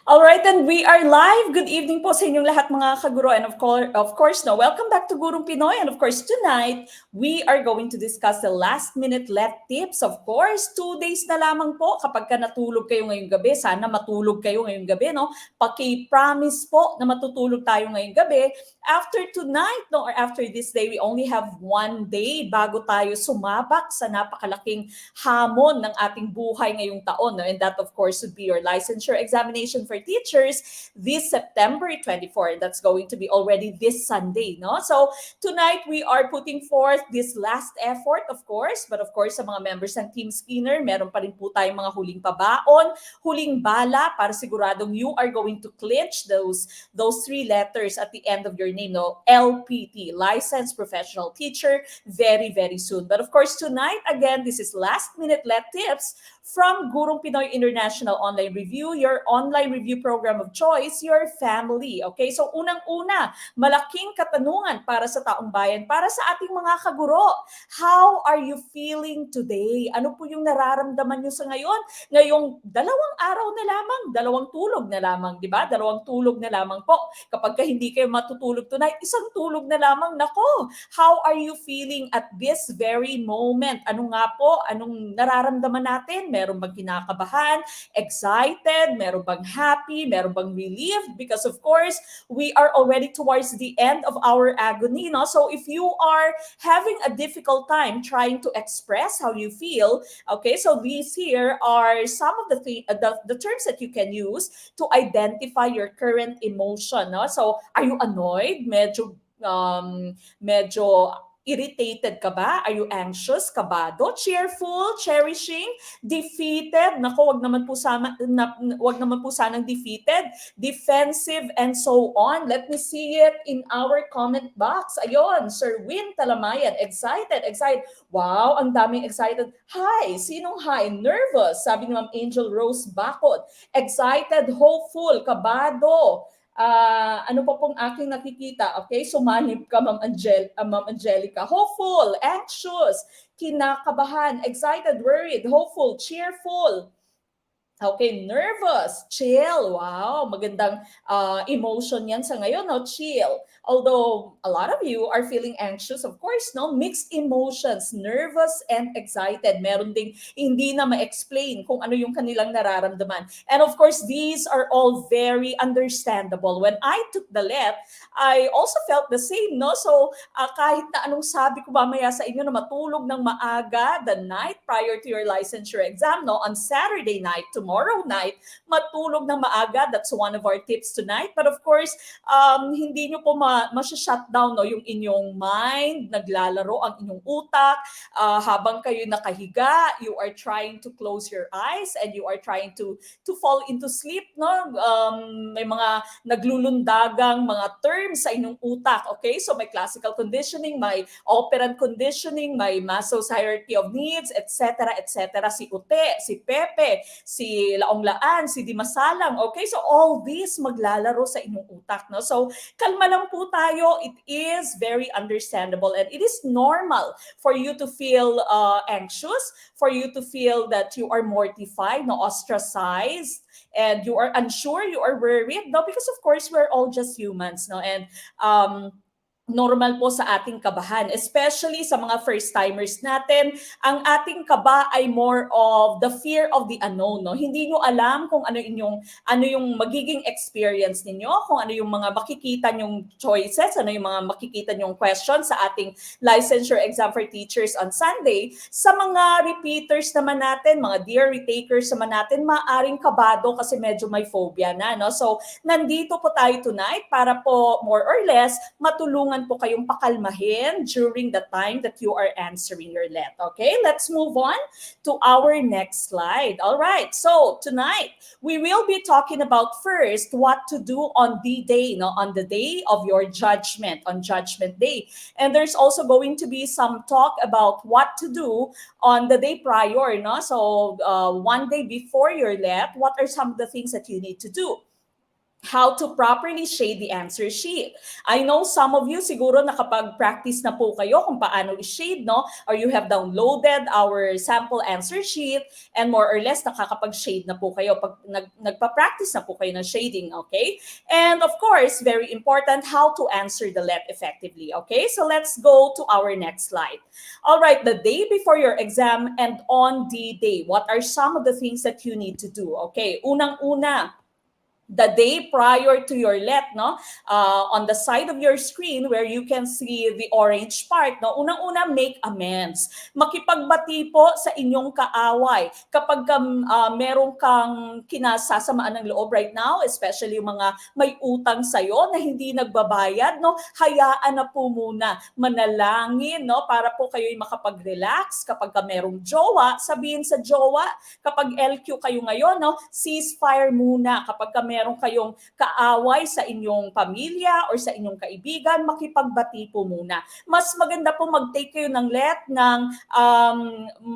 All right, and we are live. Good evening po sa inyong lahat mga kaguro. And of course, no, welcome back to Gurong Pinoy. And of course, tonight, we are going to discuss the last minute let tips. Of course, 2 days na lamang po kapag ka natulog kayo ngayong gabi. Sana matulog kayo ngayong gabi, no? Paki-promise po na matutulog tayo ngayong gabi. After tonight, no, or after this day, we only have 1 day bago tayo sumabak sa napakalaking hamon ng ating buhay ngayong taon. No? And that, of course, would be your licensure examination for teachers this September 24. That's going to be already this Sunday. No? So tonight, we are putting forth this last effort, of course. But of course, sa mga members ng Team Skinner, meron pa rin po tayong mga huling pabaon, huling bala para siguradong you are going to clinch those three letters at the end of your name. No? LPT, Licensed Professional Teacher, very, very soon. But of course, tonight, again, this is last minute let tips from Gurong Pinoy International Online Review, your online review program of choice, your family. Okay, so unang-una, malaking katanungan para sa taong bayan, para sa ating mga kaguro. How are you feeling today? Ano po yung nararamdaman nyo sa ngayon? Ngayong 2 araw na lamang, 2 tulog na lamang, di ba? 2 tulog na lamang po. Kapag ka hindi kayo matutulog tonight, 1 tulog na lamang. Nako, how are you feeling at this very moment? Ano nga po? Anong nararamdaman natin? Meron bang kinakabahan, excited, meron bang happy, meron bang relieved? Because of course, we are already towards the end of our agony. No? So if you are having a difficult time trying to express how you feel, okay, so these here are some of the terms that you can use to identify your current emotion. No? So are you annoyed? Medyo irritated ka ba? Are you anxious? Kabado? Cheerful? Cherishing? Defeated? Nako, wag naman po sanang defeated. Defensive and so on. Let me see it in our comment box. Ayon, Sir Win Talamayan. Excited. Wow, ang daming excited. Hi, sinong hi? Nervous, sabi ni Ma'am Angel Rose Bacot. Excited, hopeful, kabado. Ano pa pong aking nakikita? Okay, sumanib ka, Ma'am Angelica. Hopeful, anxious, kinakabahan, excited, worried, hopeful, cheerful. Okay, nervous, chill. Wow, magandang emotion yan sa ngayon, no? Chill. Although a lot of you are feeling anxious, of course, no? Mixed emotions, nervous and excited. Meron ding hindi na ma-explain kung ano yung kanilang nararamdaman. And of course, these are all very understandable. When I took the LET, I also felt the same, no? So kahit na anong sabi ko mamaya sa inyo na matulog ng maaga the night prior to your licensure exam, no? On Saturday night, tomorrow night, matulog ng maaga. That's one of our tips tonight. But of course, hindi nyo po ma-shutdown, no, yung inyong mind, naglalaro ang inyong utak. Habang kayo nakahiga, you are trying to close your eyes and you are trying to fall into sleep. No? May mga naglulundagang mga terms sa inyong utak. Okay? So may classical conditioning, may operant conditioning, may Maslow's hierarchy of needs, etc. etc. Si Ute, si Pepe, si Laong-laan, si Dimasalang. Okay, so all these maglalaro sa inyong utak. No? So kalma lang po tayo. It is very understandable and it is normal for you to feel anxious, for you to feel that you are mortified, no, ostracized, and you are unsure, you are worried. No? Because of course, we're all just humans. No? And normal po sa ating kabahan, especially sa mga first-timers natin. Ang ating kaba ay more of the fear of the unknown. No? Hindi nyo alam kung ano yung magiging experience ninyo, kung ano yung mga makikita nyong choices, ano yung mga makikita nyong questions sa ating licensure exam for teachers on Sunday. Sa mga repeaters naman natin, mga dear retakers naman natin, maaring kabado kasi medyo may phobia na. No? So, nandito po tayo tonight para po more or less matulungan po kayong pakalmahin during the time that you are answering your LET. Okay, let's move on to our next slide. All right, so tonight we will be talking about first what to do on the day, no, on the day of your judgment, on Judgment Day. And there's also going to be some talk about what to do on the day prior, no? So 1 day before your LET, what are some of the things that you need to do? how to properly shade the answer sheet. I know some of you siguro nakapag-practice na po kayo kung paano i-shade, no? Or you have downloaded our sample answer sheet and more or less nakakapag-shade na po kayo pag nagpa-practice na po kayo ng shading, okay? And of course, very important, how to answer the LET effectively, okay? So let's go to our next slide. All right, the day before your exam and on the day, what are some of the things that you need to do? Okay, unang-una, the day prior to your let, no? On the side of your screen where you can see the orange part, no? Unang-una, make amends. Makipagbati po sa inyong kaaway. Kapag meron kang kinasasamaan ng loob right now, especially yung mga may utang sa'yo na hindi nagbabayad, no? Hayaan na po muna. Manalangin, no? Para po kayo'y makapag-relax. Kapag merong jowa, sabihin sa jowa, kapag LQ kayo ngayon, no? Ceasefire muna. Kapag meron kayong kaaway sa inyong pamilya or sa inyong kaibigan, makipagbati po muna. Mas maganda po mag-take kayo ng let ng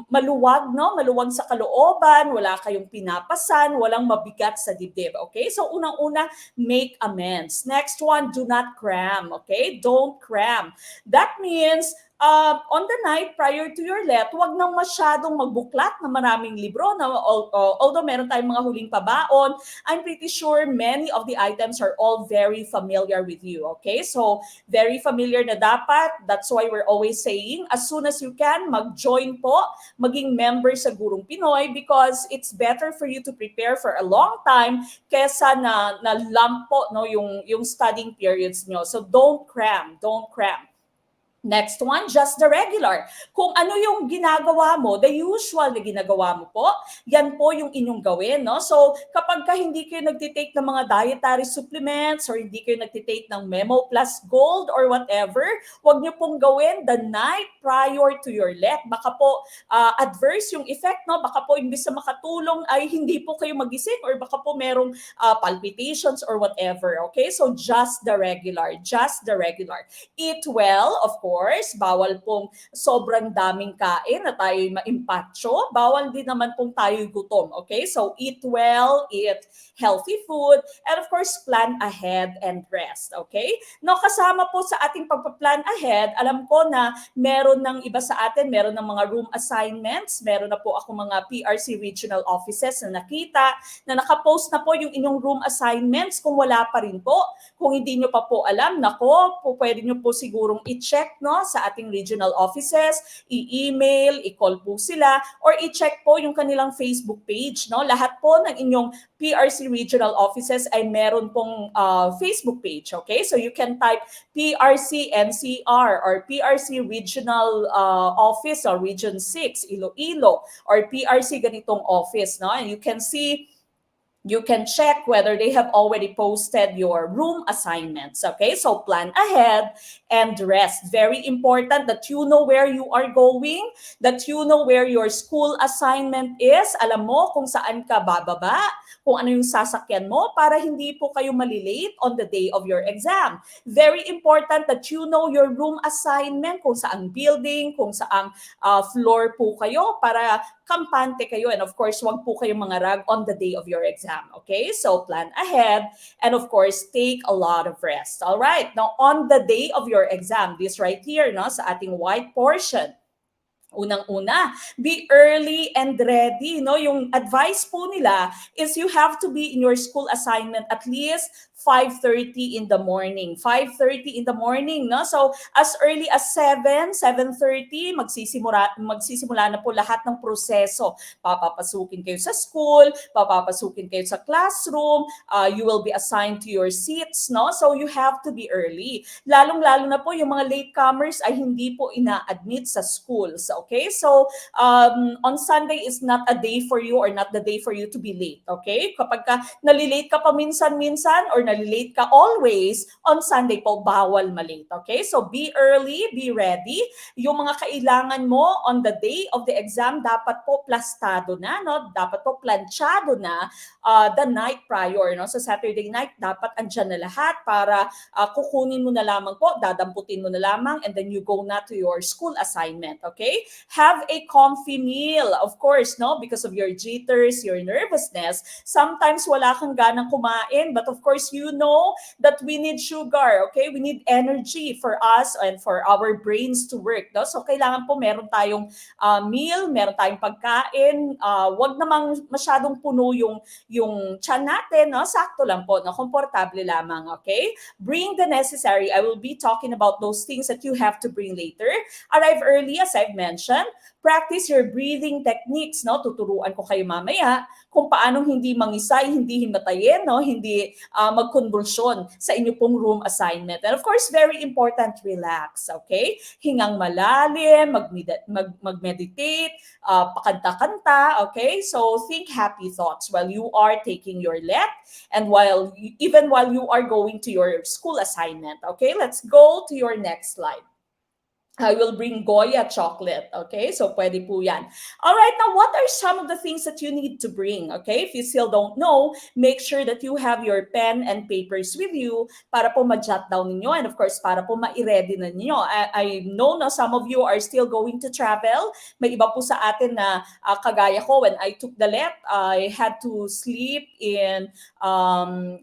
maluwag, no? Maluwag sa kalooban, wala kayong pinapasan, walang mabigat sa dibdib, okay? So unang-una, make amends. Next one, do not cram, okay? Don't cram. That means on the night prior to your let, wag nang masyadong magbuklat na maraming libro. Na, although meron tayong mga huling pabaon, I'm pretty sure many of the items are all very familiar with you. Okay? So, very familiar na dapat. That's why we're always saying, as soon as you can, mag-join po, maging member sa Gurong Pinoy because it's better for you to prepare for a long time kesa na lump po, no, yung studying periods nyo. So, don't cram. Don't cram. Next one, just the regular. Kung ano yung ginagawa mo, the usual na ginagawa mo po, yan po yung inyong gawin, no? So, kapag hindi kayo nagtitake ng mga dietary supplements or hindi kayo nagtitake ng Memo Plus Gold or whatever, wag niyo pong gawin the night prior to your let. Baka po adverse yung effect, no? Baka po imbis na makatulong ay hindi po kayo magising or baka po merong palpitations or whatever, okay? So, just the regular. Just the regular. Eat well, of course. Bawal pong sobrang daming kain na tayo'y maimpatyo. Bawal din naman pong tayo'y gutom. Okay? So, eat well, eat healthy food, and of course, plan ahead and rest. Okay? No, kasama po sa ating pagpa-plan ahead, alam ko na meron ng iba sa atin, meron ng mga room assignments, meron na po ako mga PRC regional offices na nakita, na nakapost na po yung inyong room assignments. Kung wala pa rin po, kung hindi nyo pa po alam, nako, pwede nyo po sigurong i-check, no, sa ating regional offices, i-email, i-call po sila, or i-check po yung kanilang Facebook page, no? Lahat po ng inyong PRC regional offices ay meron pong Facebook page, okay? So you can type PRC NCR or PRC Regional Office or Region 6, Iloilo, or PRC ganitong office, no? And you can see, you can check whether they have already posted your room assignments. Okay, so plan ahead and rest. Very important that you know where you are going, that you know where your school assignment is. Alam mo kung saan ka bababa, kung ano yung sasakyan mo para hindi po kayo malilate on the day of your exam. Very important that you know your room assignment, kung saang building, kung saang floor po kayo para kampante kayo. And of course, wag po kayong mangarag on the day of your exam. Okay? So plan ahead and of course, take a lot of rest. All right? Now, on the day of your exam, this right here, no, sa ating white portion, unang-una, be early and ready. No, yung advice po nila is you have to be in your school assignment at least 5:30 in the morning. 5:30 in the morning, no? So, as early as 7:30, magsisimula na po lahat ng proseso. Papapasukin kayo sa school, papapasukin kayo sa classroom, you will be assigned to your seats, no? So, you have to be early. Lalong-lalo na po yung mga latecomers ay hindi po ina-admit sa schools, okay? So, on Sunday is not a day for you or not the day for you to be late, okay? Kapag nalilate ka pa minsan-minsan or nalilate ka always, on Sunday po, bawal malate. Okay? So be early, be ready. Yung mga kailangan mo on the day of the exam, dapat po plastado na, no? Dapat po planchado na the night prior, no? So Saturday night, dapat andyan na lahat para kukunin mo na lamang po, dadamputin mo na lamang, and then you go na to your school assignment. Okay? Have a comfy meal, of course, no? Because of your jitters, your nervousness, sometimes wala kang ganang kumain, but of course, you know that we need sugar, okay? We need energy for us and for our brains to work, no? So kailangan po meron tayong meal, meron tayong pagkain, wag namang masyadong puno yung tiyan natin, no? Sakto lang po, no? Komportable lamang, okay? Bring the necessary. I will be talking about those things that you have to bring later. Arrive early, as I've mentioned. Practice your breathing techniques, no? Tuturuan ko kayo mamaya kung paano hindi mangisay, hindi himatayin, no? Hindi magkonvulsyon sa inyo pong room assignment. And of course, very important, relax, okay? Hingang malalim, mag-meditate, pakanta-kanta, okay? So think happy thoughts while you are taking your LET and even while you are going to your school assignment, okay? Let's go to your next slide. I will bring Goya chocolate. Okay, so pwede po yan. All right, now what are some of the things that you need to bring? Okay, if you still don't know, make sure that you have your pen and papers with you para po ma-jot down ninyo, and of course, para po ma-ready na ninyo. I know na some of you are still going to travel. May iba po sa atin na kagaya ko, when I took the LET, I had to sleep in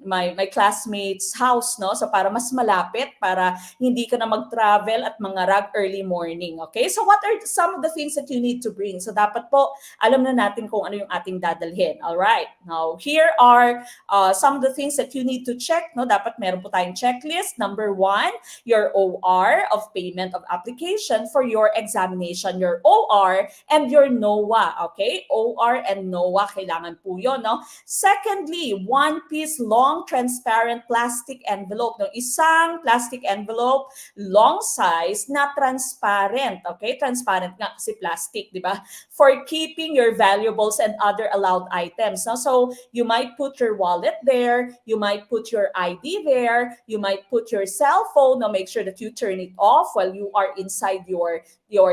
my classmate's house, no? So para mas malapit, para hindi ka na mag-travel at mangarag early morning. Okay? So what are some of the things that you need to bring? So dapat po, alam na natin kung ano yung ating dadalhin. All right. Now, here are some of the things that you need to check. No? Dapat meron po tayong checklist. Number 1, your OR of payment of application for your examination. Your OR and your NOA. Okay? OR and NOA, kailangan po yun. No? Secondly, 1-piece long transparent plastic envelope. No? Isang plastic envelope, long size, na transparent, okay? Transparent nga kasi plastic, di ba? For keeping your valuables and other allowed items. No? So you might put your wallet there, you might put your ID there, you might put your cell phone. Now make sure that you turn it off while you are inside your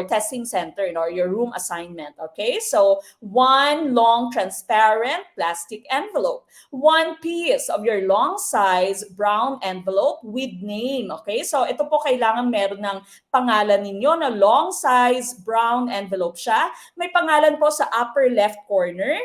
testing center or your room assignment, okay? So 1 long transparent plastic envelope, 1 piece of your long size brown envelope with name, okay? So ito po kailangan meron ng pangalan ninyo na long size brown envelope siya. May pangalan po sa upper left corner.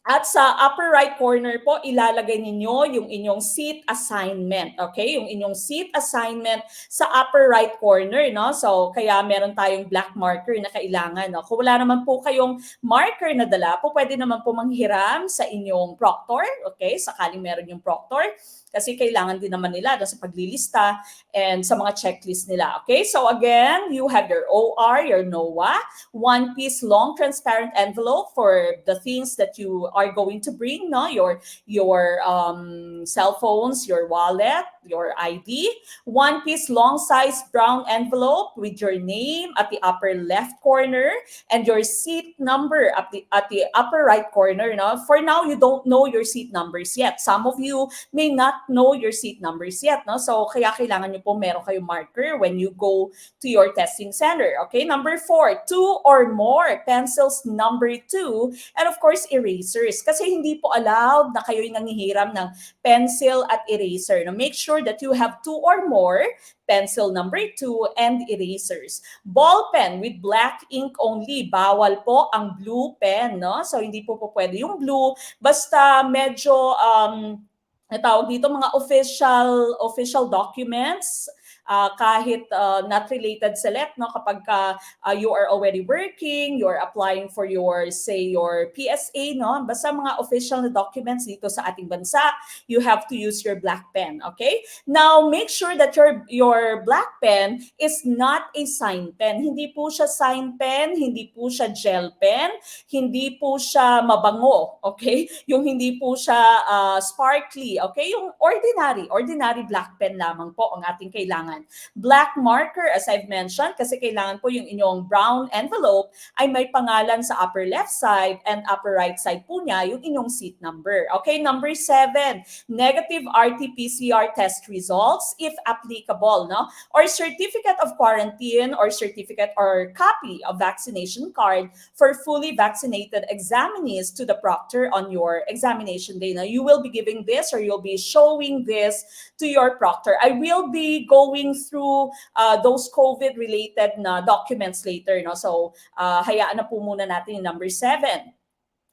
At sa upper right corner po, ilalagay ninyo yung inyong seat assignment. Okay? Yung inyong seat assignment sa upper right corner. No? So, kaya meron tayong black marker na kailangan. No? Kung wala naman po kayong marker na dala po, pwede naman po manghiram sa inyong proctor. Okay? Sakaling meron yung proctor. Kasi kailangan din naman nila sa paglilista and sa mga checklist nila. Okay? So again, you have your OR, your NOA, 1-piece long transparent envelope for the things that you are going to bring, no? Your cell phones, your wallet, your ID, 1-piece long size brown envelope with your name at the upper left corner and your seat number at the upper right corner. No? For now, you don't know your seat numbers yet. Some of you may not know your seat numbers yet. No? So kaya kailangan nyo po meron kayong marker when you go to your testing center. Okay, number 4, 2 or more pencils number 2, and of course erasers. Kasi hindi po allowed na kayo'y nangihiram ng pencil at eraser. No? Make sure that you have 2 or more pencil number 2 and erasers. Ball pen with black ink only. Bawal po ang blue pen. No? So hindi po pwede yung blue. Basta medyo tawag dito mga official documents, kahit not related sa LET, no? Kapag you are already working, you're applying for your PSA, no? Basta mga official na documents dito sa ating bansa, you have to use your black pen, okay? Now, make sure that your black pen is not a sign pen. Hindi po siya sign pen, hindi po siya gel pen, hindi po siya mabango, okay? Yung hindi po siya sparkly, okay? Yung ordinary black pen lamang po ang ating kailangan. naman. Black marker, as I've mentioned, kasi kailangan po yung inyong brown envelope ay may pangalan sa upper left side and upper right side po niya yung inyong seat number. Okay, number 7, negative RT-PCR test results if applicable, no? Or certificate of quarantine or certificate or copy of vaccination card for fully vaccinated examinees to the proctor on your examination day. Now, you will be giving this or you'll be showing this to your proctor. I will be going through those COVID-related na documents later. No? So, hayaan na po muna natin yung number 7.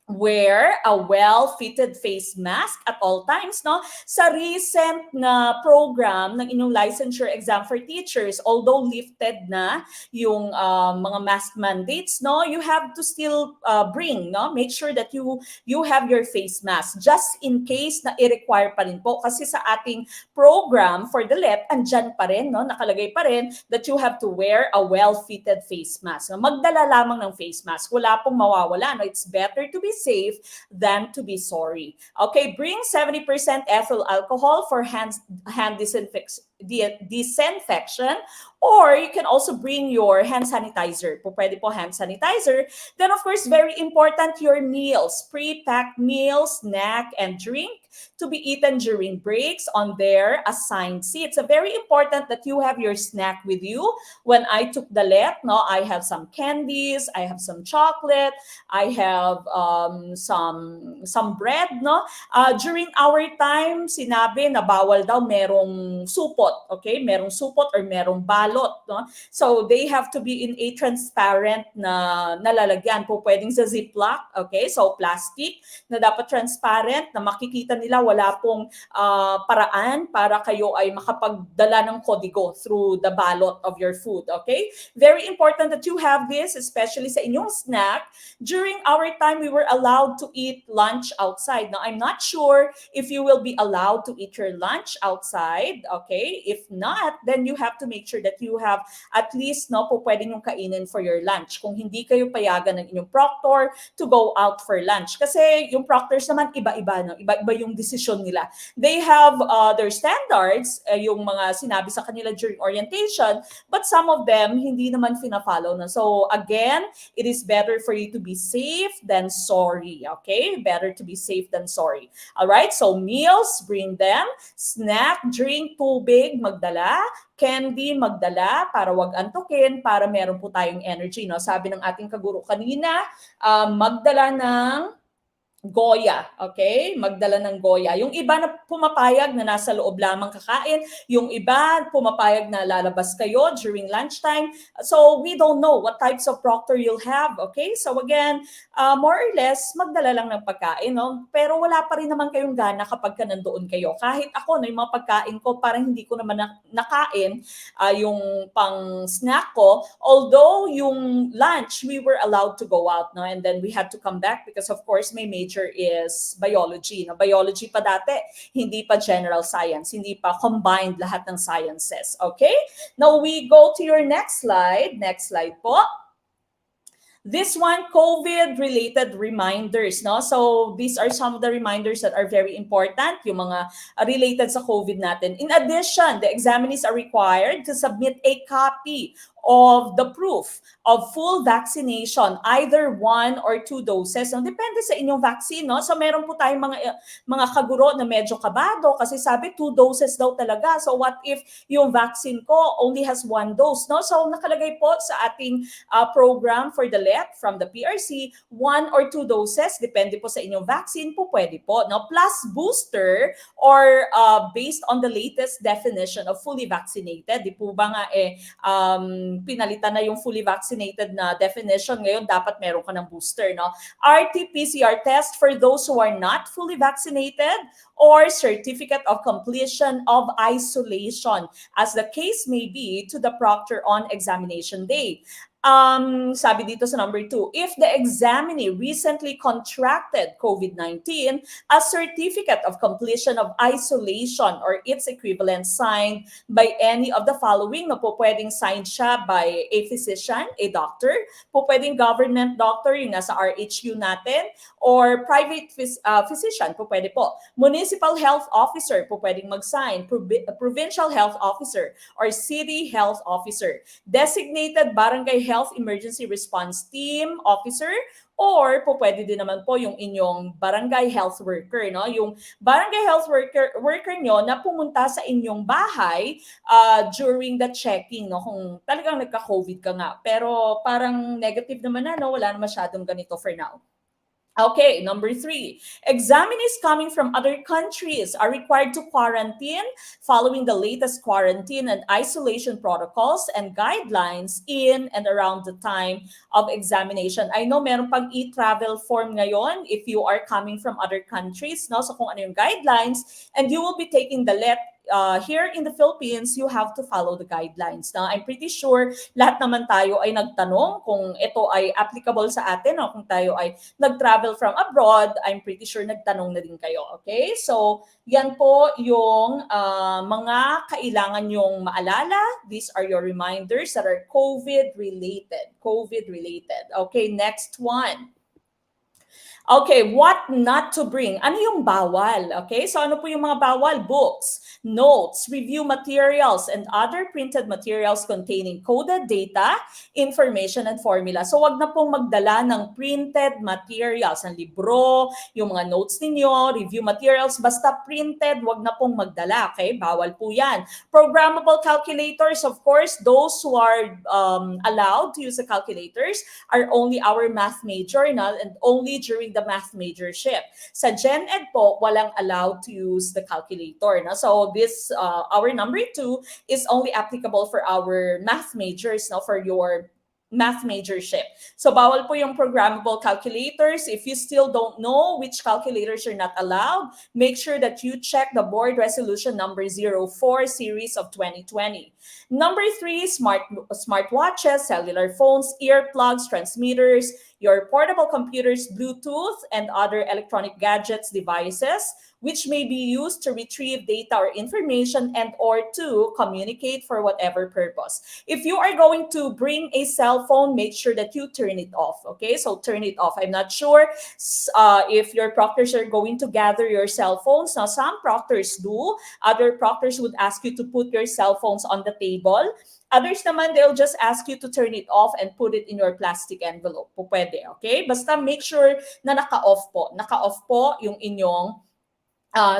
Wear a well-fitted face mask at all times, no? Sa recent na program ng inyong licensure exam for teachers, although lifted na yung mga mask mandates, no? You have to still bring, no? Make sure that you have your face mask just in case na i-require pa rin po. Kasi sa ating program for the LEP, andyan pa rin, no? Nakalagay pa rin that you have to wear a well-fitted face mask. No? Magdala lamang ng face mask. Wala pong mawawala, no? It's better to be safe than to be sorry. Okay, bring 70% ethyl alcohol for hand disinfection, or you can also bring your hand sanitizer. Pwede po hand sanitizer. Then of course, very important, your meals, pre-packed meals, snack and drink to be eaten during breaks on their assigned seats. It's very important that you have your snack with you. When I took the LEP, no, I have some candies, I have some chocolate, I have some bread, no. During our time, sinabi na bawal daw merong supot, okay? Merong supot or merong balot, no. So they have to be in a transparent na nalalagyan. Po pwedeng sa Ziploc, okay? So plastic na dapat transparent na makikita nila, wala pong paraan para kayo ay makapagdala ng kodigo through the ballot of your food, okay? Very important that you have this, especially sa inyong snack. During our time, we were allowed to eat lunch outside. Now, I'm not sure if you will be allowed to eat your lunch outside, okay? If not, then you have to make sure that you have at least, no, po pwede nyo kainin for your lunch. Kung hindi kayo payagan ng inyong proctor to go out for lunch. Kasi yung proctors naman, iba-iba, no? Iba-iba yung decision nila. They have their standards, yung mga sinabi sa kanila during orientation, but some of them hindi naman fina-follow na. So again, it is better for you to be safe than sorry, okay? Better to be safe than sorry. All right? So meals, bring them. Snack, drink, tubig, magdala. Candy, magdala para wag antukin, para meron po tayong energy, no? Sabi ng ating kaguro kanina, magdala ng Goya, okay? Magdala ng Goya. Yung iba na pumapayag na nasa loob lamang kakain, yung iba pumapayag na lalabas kayo during lunchtime. So we don't know what types of proctor you'll have, okay? So again, more or less, magdala lang ng pagkain, no? Pero wala pa rin naman kayong gana kapag ka nandoon kayo. Kahit ako, no, yung mga pagkain ko, parang hindi ko naman nakain yung pang snack ko. Although yung lunch, we were allowed to go out, no? And then we had to come back because of course, my major is biology. No? Biology pa dati, hindi pa general science, hindi pa combined lahat ng sciences. Okay? Now we go to your next slide. Next slide po. This one, COVID-related reminders, no? So these are some of the reminders that are very important, yung mga related sa COVID natin. In addition, the examinees are required to submit a copy of the proof of full vaccination, either 1 or 2 doses. No, depende sa inyong vaccine, no? So meron po tayong mga kaguro na medyo kabado kasi sabi 2 doses daw talaga. So what if yung vaccine ko only has 1 dose, no? So nakalagay po sa ating program for the LEP from the PRC, 1 or 2 doses, depende po sa inyong vaccine po, pwede po, no? Plus booster or based on the latest definition of fully vaccinated. Di po ba nga pinalitan na yung fully vaccinated na definition, ngayon dapat meron ka ng booster, no? RT-PCR test for those who are not fully vaccinated or certificate of completion of isolation, as the case may be, to the proctor on examination day. Sabi dito sa number 2, if the examinee recently contracted COVID-19, a certificate of completion of isolation or its equivalent signed by any of the following, no po pwedeng signed siya by a physician, a doctor, po pwedeng government doctor, yung nasa RHU natin, or private physician, po pwede po. Municipal health officer, po pwedeng mag-sign, provincial health officer, or city health officer, designated barangay health emergency response team officer, or po pwede din naman po yung inyong barangay health worker, no? Yung barangay health worker nyo na pumunta sa inyong bahay during the checking, no? Kung talagang nagka-COVID ka nga. Pero parang negative naman na, no? Wala na masyadong ganito for now. Okay, number 3, examinees coming from other countries are required to quarantine following the latest quarantine and isolation protocols and guidelines in and around the time of examination. I know meron pang e-travel form ngayon if you are coming from other countries, no? So kung ano yung guidelines, and you will be taking the here in the Philippines, you have to follow the guidelines. Now, I'm pretty sure lahat naman tayo ay nagtanong kung ito ay applicable sa atin o kung tayo ay nag-travel from abroad. I'm pretty sure nagtanong na din kayo. Okay? So, yan po yung mga kailangan yung maalala. These are your reminders that are COVID-related. COVID-related. Okay, next one. Okay, what not to bring? Ano yung bawal? Okay, so ano po yung mga bawal? Books, notes, review materials, and other printed materials containing coded data, information, and formula. So wag na pong magdala ng printed materials, ng libro, yung mga notes ninyo, review materials, basta printed, wag na pong magdala. Okay, bawal po yan. Programmable calculators, of course, those who are allowed to use the calculators are only our math major, and only during the math majorship. Sa Gen Ed po, walang allowed to use the calculator. No? So this, our number 2 is only applicable for our math majors, no? For your math majorship. So bawal po yung programmable calculators. If you still don't know which calculators are not allowed, make sure that you check the board resolution number 04 series of 2020. Number 3, smartwatches, cellular phones, earplugs, transmitters, your portable computers, Bluetooth, and other electronic gadgets, devices, which may be used to retrieve data or information and or to communicate for whatever purpose. If you are going to bring a cell phone, make sure that you turn it off, okay? So turn it off. I'm not sure if your proctors are going to gather your cell phones. Now, some proctors do. Other proctors would ask you to put your cell phones on the table. Others naman, they'll just ask you to turn it off and put it in your plastic envelope. Po pwede, okay? Basta make sure na naka-off po. Naka-off po yung inyong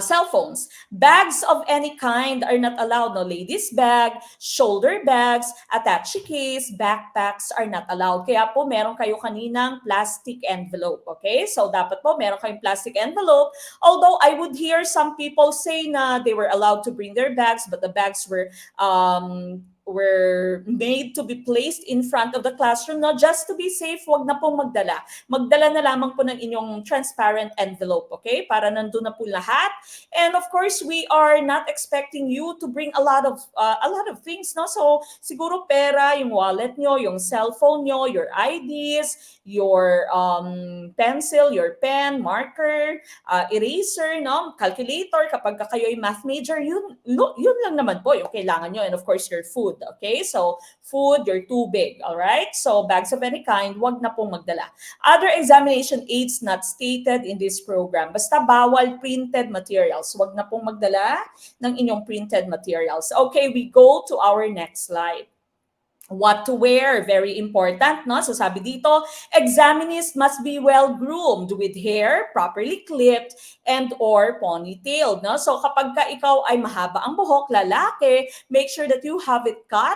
cell phones. Bags of any kind are not allowed. No, ladies bag, shoulder bags, attaché case, backpacks are not allowed. Kaya po meron kayo kaninang plastic envelope. Okay? So dapat po meron kayong plastic envelope. Although I would hear some people say na they were allowed to bring their bags, but the bags were made to be placed in front of the classroom. No, just to be safe, wag na pong magdala. Magdala na lamang po ng inyong transparent envelope, okay? Para nandun na po lahat. And of course, we are not expecting you to bring a lot of things, no? So siguro pera, yung wallet nyo, yung cellphone nyo, your IDs, your pencil, your pen, marker, eraser, no? Calculator, kapag kayo ay math major, yun lang naman po yung kailangan nyo. And of course, your food. Okay, so food, your tubig, all right? So bags of any kind, wag na pong magdala. Other examination aids not stated in this program. Basta bawal printed materials. Wag na pong magdala ng inyong printed materials. Okay, we go to our next slide. What to wear, very important, no? So sabi dito, examinees must be well groomed with hair properly clipped and or ponytailed, no? So kapag ka ikaw ay mahaba ang buhok, lalaki, make sure that you have it cut,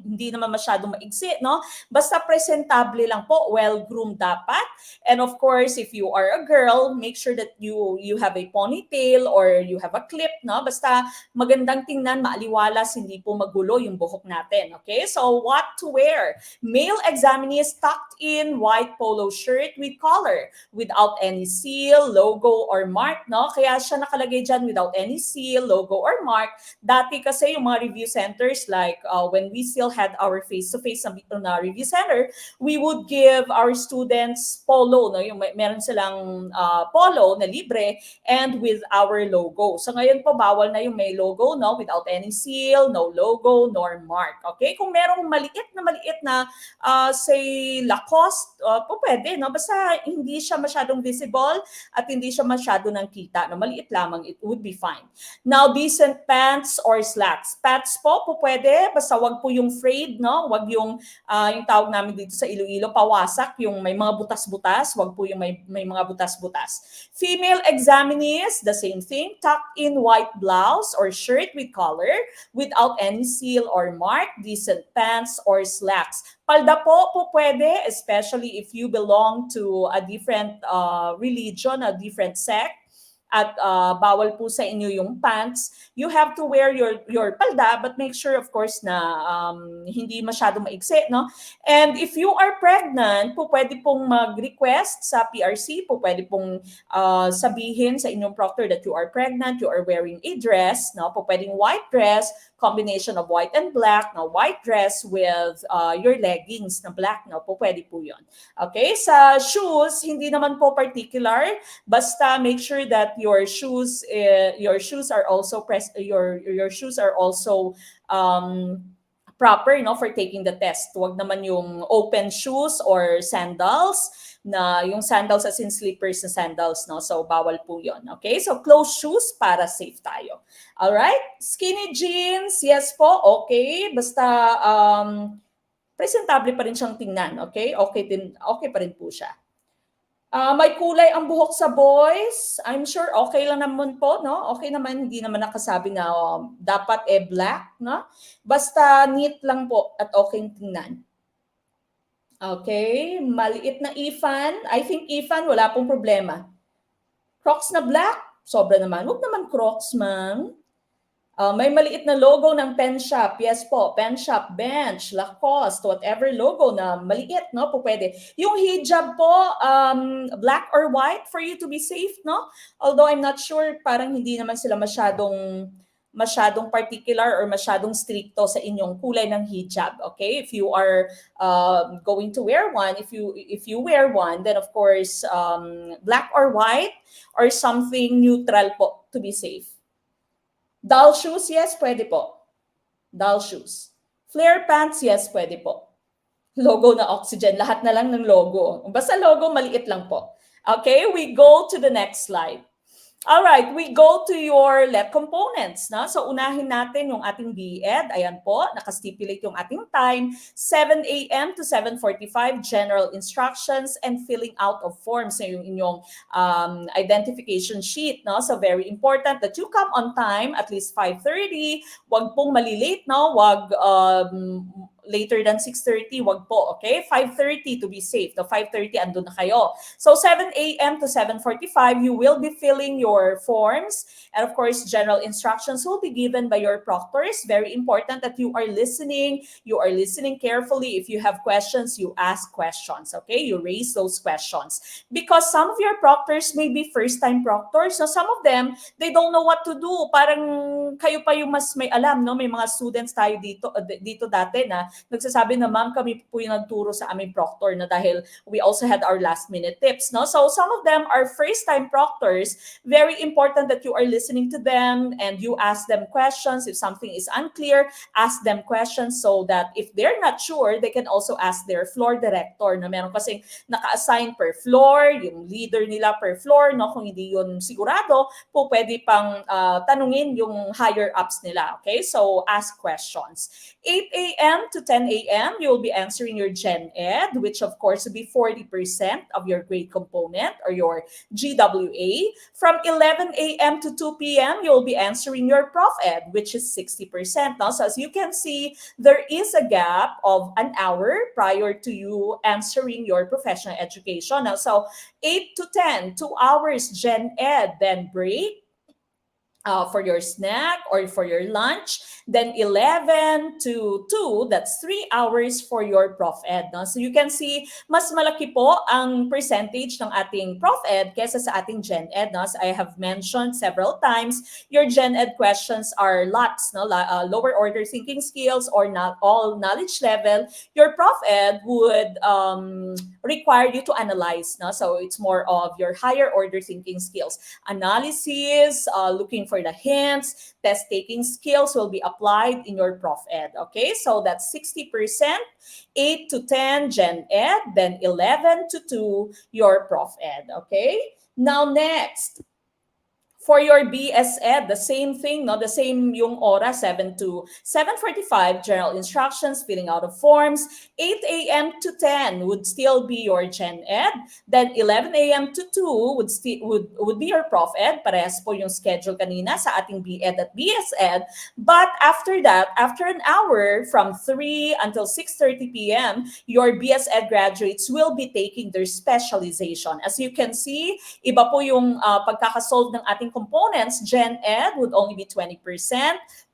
hindi naman masyadong maigsi, no? Basta presentable lang po, well groomed dapat. And of course, if you are a girl, make sure that you have a ponytail or you have a clip, no? Basta magandang tingnan, maaliwalas, hindi po magulo yung buhok natin. Okay, so what to wear? Male examinees tucked in white polo shirt with collar, without any seal, logo, or mark, no? Kaya siya nakalagay dyan without any seal, logo, or mark. Dati kasi yung mga review centers like like when we still had our face-to-face on our review center, we would give our students polo, no? Yung meron silang polo na libre and with our logo. So ngayon po, bawal na yung may logo, no? Without any seal, no logo, nor mark. Okay? Kung merong maliit na say Lacoste, po pwede, no? Basta hindi siya masyadong visible at hindi siya masyado nang kita, no? Maliit lamang, it would be fine. Now, decent pants or slacks. Pants po pwede, basta wag po yung frayed, no? Wag yung tawag namin dito sa Iloilo, pawasak, yung may mga butas-butas, wag po yung may mga butas-butas. Female examinees, the same thing, tucked in white blouse or shirt with collar without any seal or mark, decent pants or slacks. Palda po pwede, especially if you belong to a different religion, a different sect, at bawal po sa inyo yung pants. You have to wear your palda, but make sure, of course, na hindi masyado maigsi, no? And if you are pregnant, po pwede pong mag-request sa PRC, po pwede pong sabihin sa inyong proctor that you are pregnant, you are wearing a dress, no? Po pwedeng white dress, combination of white and black, na white dress with your leggings na black, no? Po pwede po yun. Okay? Sa shoes, hindi naman po particular, basta make sure that your shoes are also proper, no, for taking the test. Huwag naman yung open shoes or sandals, na yung sandals as in slippers na sandals, no? So bawal po 'yon. Okay? So closed shoes para safe tayo. All right? Skinny jeans, yes po, okay. Basta presentable pa rin siyang tingnan, okay? Okay pa rin po siya. May kulay ang buhok sa boys. I'm sure okay lang naman po, no? Okay naman, hindi naman nakasabi na dapat black, no? Basta neat lang po at okay tingnan. Okay, maliit na ifan. I think ifan, wala pong problema. Crocs na black, sobra naman. Huwag naman Crocs, ma'am. May maliit na logo ng pen shop. Yes po, pen shop, bench, Lacoste, whatever logo na maliit, no? Po pwede. Yung hijab po, black or white for you to be safe, no? Although I'm not sure, parang hindi naman sila masyadong particular or masyadong stricto sa inyong kulay ng hijab. Okay? If you are going to wear one, if you wear one, then of course, black or white or something neutral po to be safe. Doll shoes, yes, pwede po. Doll shoes. Flare pants, yes, pwede po. Logo na oxygen, lahat na lang ng logo. Basta logo, maliit lang po. Okay, we go to the next slide. All right, we go to your LET components. No? So unahin natin yung ating BEd. Ayan po, nakastipulate yung ating time. 7 a.m. to 7:45, general instructions and filling out of forms. So yung inyong identification sheet. No? So very important that you come on time, at least 5:30. Wag pong malilate, no? Wag later than 6:30, wag po, okay? 5:30 to be safe. The 5:30, andun na kayo. So 7 a.m. to 7:45, you will be filling your forms. And of course, general instructions will be given by your proctors. Very important that you are listening. You are listening carefully. If you have questions, you ask questions, okay? You raise those questions. Because some of your proctors may be first-time proctors. So some of them, they don't know what to do. Parang kayo pa yung mas may alam, no? May mga students tayo dito dati na nagsasabi na, ma'am, kami po yung nagturo sa aming proctor na dahil we also had our last minute tips, no? So some of them are first-time proctors. Very important that you are listening to them and you ask them questions. If something is unclear, ask them questions so that if they're not sure, they can also ask their floor director, na meron kasing naka-assign per floor, yung leader nila per floor, no? Kung hindi yun sigurado, po pwede pang tanungin yung higher ups nila, okay? So ask questions. 8 a.m. to 10 a.m., you will be answering your Gen Ed, which of course will be 40% of your grade component or your GWA. From 11 a.m. to 2 p.m., you will be answering your Prof Ed, which is 60%. Now, so as you can see, there is a gap of an hour prior to you answering your professional education. Now, so 8 to 10, 2 hours Gen Ed, then break. for your snack or for your lunch. Then 11 to 2, that's 3 hours for your Prof Ed. No? So you can see, mas malaki po ang percentage ng ating Prof Ed kesa sa ating Gen Ed. No? As I have mentioned several times, your Gen Ed questions are lots, no? Lower order thinking skills or not all knowledge level. Your Prof Ed would require you to analyze. No? So it's more of your higher order thinking skills. Analysis, looking for the hints, test-taking skills will be applied in your Prof Ed. Okay, so that's 60%, 8 to 10 Gen Ed, then 11 to 2 your Prof Ed. Okay, now next, for your BS Ed, the same thing, no? The same yung oras, 7 to 7:45, general instructions, filling out of forms. 8 a.m. to 10 would still be your Gen Ed. Then 11 a.m. to 2 would be your Prof Ed. Parehas po yung schedule kanina sa ating B-Ed at BS Ed. But after that, after an hour, from 3 until 6:30 p.m., your BS Ed graduates will be taking their specialization. As you can see, iba po yung pagkakasolve ng ating components. Gen Ed would only be 20%,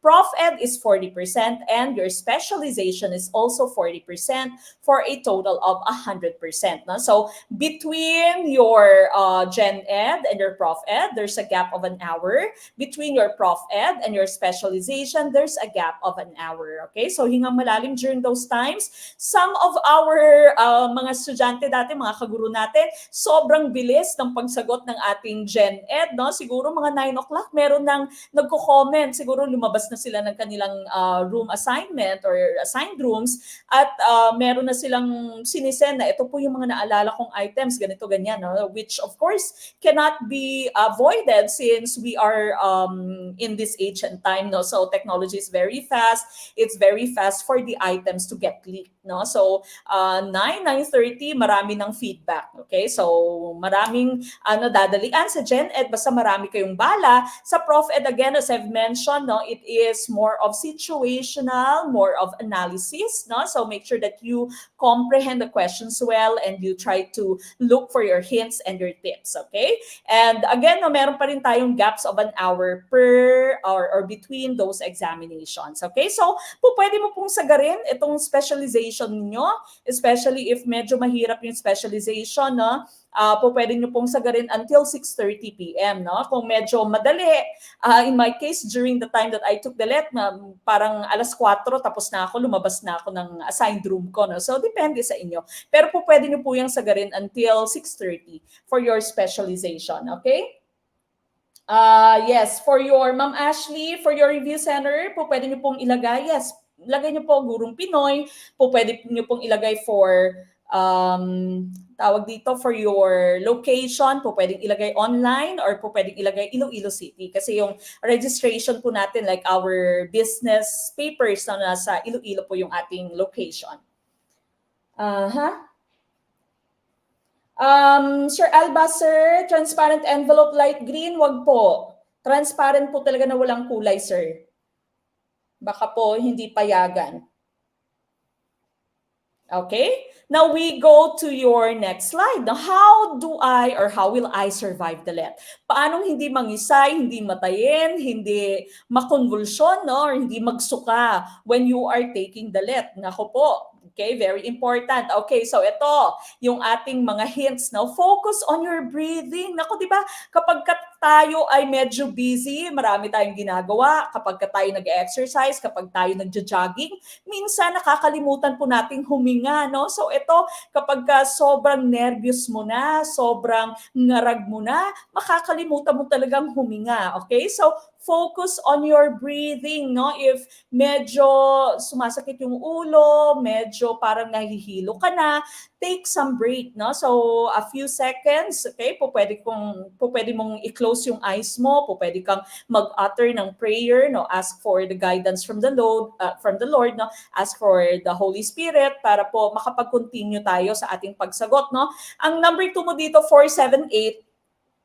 Prof Ed is 40%, and your specialization is also 40% for a total of 100%. No? So between your Gen Ed and your Prof Ed, there's a gap of an hour. Between your Prof Ed and your specialization, there's a gap of an hour. Okay? So hingang malalim during those times. Some of our mga estudyante dati, mga kaguro natin, sobrang bilis ng pagsagot ng ating Gen Ed. No? Siguro mga 9 o'clock, meron nang nagko-comment. Siguro lumabas na sila ng kanilang room assignment or assigned rooms at meron na silang sinisend na ito po yung mga naalala kong items, ganito, ganyan. No? Which of course cannot be avoided since we are in this age and time. No? So technology is very fast. It's very fast for the items to get leaked. No? So 9:30, marami ng feedback. Okay? So maraming dadalian sa Gen Ed, basta marami kayong bala. Sa Prof Ed, again, as I've mentioned, no, it is more of situational, more of analysis. No? So make sure that you comprehend the questions well and you try to look for your hints and your tips. Okay? And again, no, meron pa rin tayong gaps of an hour per or between those examinations. Okay? So pwede mo pong sagarin itong specialization niyo, especially if medyo mahirap yung specialization, no? Pwede nyo pong sagarin until 6:30 p.m. No? Kung medyo madali, in my case, during the time that I took the LET, parang 4:00 tapos na ako, lumabas na ako ng assigned room ko. No? So, depende sa inyo. Pero pwede nyo po yung sagarin until 6:30 for your specialization. Okay? Yes, for your Ma'am Ashley, for your review center, pwede nyo pong ilagay, yes, lagay nyo po Gurong Pinoy, pwede nyo pong ilagay for tawag dito for your location, pwedeng ilagay online or pwedeng ilagay Iloilo City kasi yung registration po natin like our business papers na nasa Iloilo po yung ating location. Sir Alba, sir, transparent envelope light green, wag po. Transparent po talaga na walang kulay, sir. Baka po hindi payagan. Okay, now we go to your next slide. Now, how will I survive the LET? Paanong hindi mangisay, hindi matayin, hindi makonvulsyon, no? Or hindi magsuka when you are taking the LET? Nako po. Okay, very important. Okay, so ito, yung ating mga hints. Now, focus on your breathing. Nako, di ba? Kapag tayo ay medyo busy, marami tayong ginagawa. Kapag tayo nag-exercise, kapag tayo nagja-jogging, minsan nakakalimutan po nating huminga, no? So ito, kapag sobrang nervous mo na, sobrang ngarag mo na, makakalimutan mo talagang huminga, okay? So focus on your breathing, no? If medyo sumasakit yung ulo, medyo parang nahihilo ka na, take some break, no? So a few seconds, okay? Pwede mong i-close yung eyes mo, pwede kang mag-utter ng prayer, no? Ask for the guidance from the Lord, no? Ask for the Holy Spirit para po makapag-continue tayo sa ating pagsagot, no? Ang number 2 mo dito 478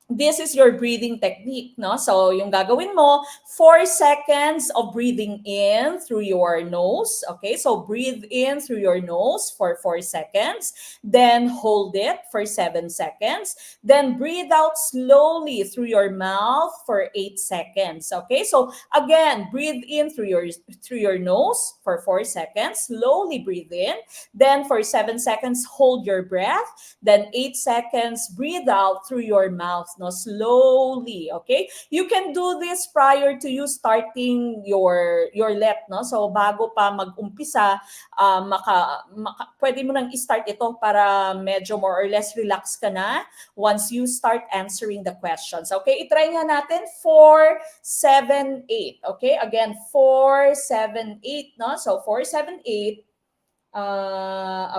this is your breathing technique, no? So, yung gagawin mo, 4 seconds of breathing in through your nose. Okay, so breathe in through your nose for 4 seconds. Then hold it for 7 seconds. Then breathe out slowly through your mouth for 8 seconds. Okay, so again, breathe in through your nose for 4 seconds. Slowly breathe in. Then for 7 seconds, hold your breath. Then 8 seconds, breathe out through your mouth, no, slowly. Okay, you can do this prior to you starting your let, no. So bago pa mag-umpisa, pwede mo nang i-start ito para medyo more or less relax ka na once you start answering the questions. Okay, i-try nga natin 4, 7, 8. Okay, again 4, 7, 8, no. So 4, 7, 8.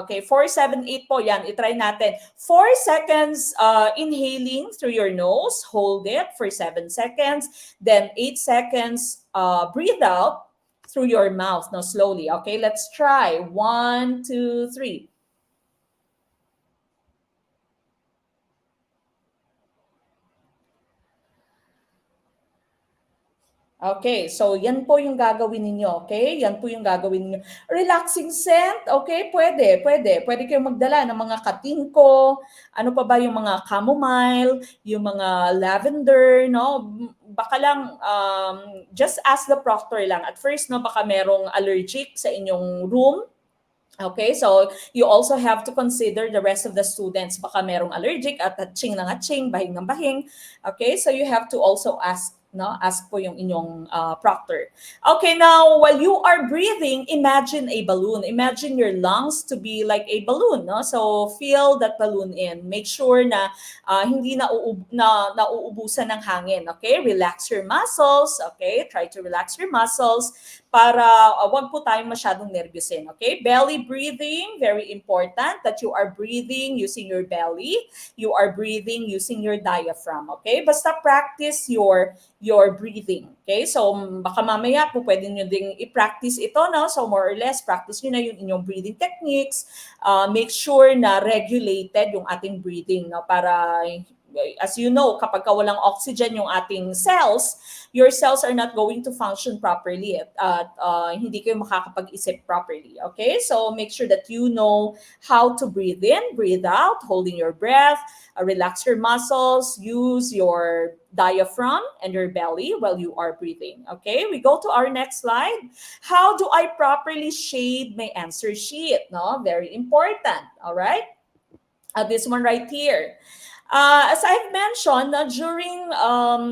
Okay, 4, 7, 8 po. Yan, itry natin. 4 seconds inhaling through your nose. Hold it for 7 seconds. Then 8 seconds, breathe out through your mouth. No, slowly. Okay, let's try. 1, 2, 3. Okay, so yan po yung gagawin ninyo, okay? Yan po yung gagawin ninyo. Relaxing scent, okay? Pwede, pwede. Pwede kayong magdala ng mga katingko, ano pa ba yung mga chamomile, yung mga lavender, no? Baka lang, just ask the proctor lang. At first, no, baka merong allergic sa inyong room. Okay, so you also have to consider the rest of the students. Baka merong allergic at atching ng atching, bahing ng bahing. Okay, so you have to also ask, no? Ask po yung inyong proctor. Okay, now while you are breathing, imagine a balloon. Imagine your lungs to be like a balloon, no? So feel that balloon in. Make sure na hindi nauubusan ng hangin. Okay, relax your muscles. Okay, try to relax your muscles para wag po tayong masyadong nervyusin. Okay, belly breathing, very important that you are breathing using your belly. You are breathing using your diaphragm. Okay, basta practice your breathing. Okay, so baka mamaya po pwede nyo ding i-practice ito, no? So more or less, practice nyo na yung inyong breathing techniques. Make sure na regulated yung ating breathing, no? Para, as you know, kapag walang oxygen yung ating cells, your cells are not going to function properly at hindi kayo makakapag-isip properly. Okay, so make sure that you know how to breathe in, breathe out, holding your breath, relax your muscles, use your diaphragm and your belly while you are breathing. Okay, we go to our next slide. How do I properly shade my answer sheet? No, very important. All right, this one right here. As I've mentioned, during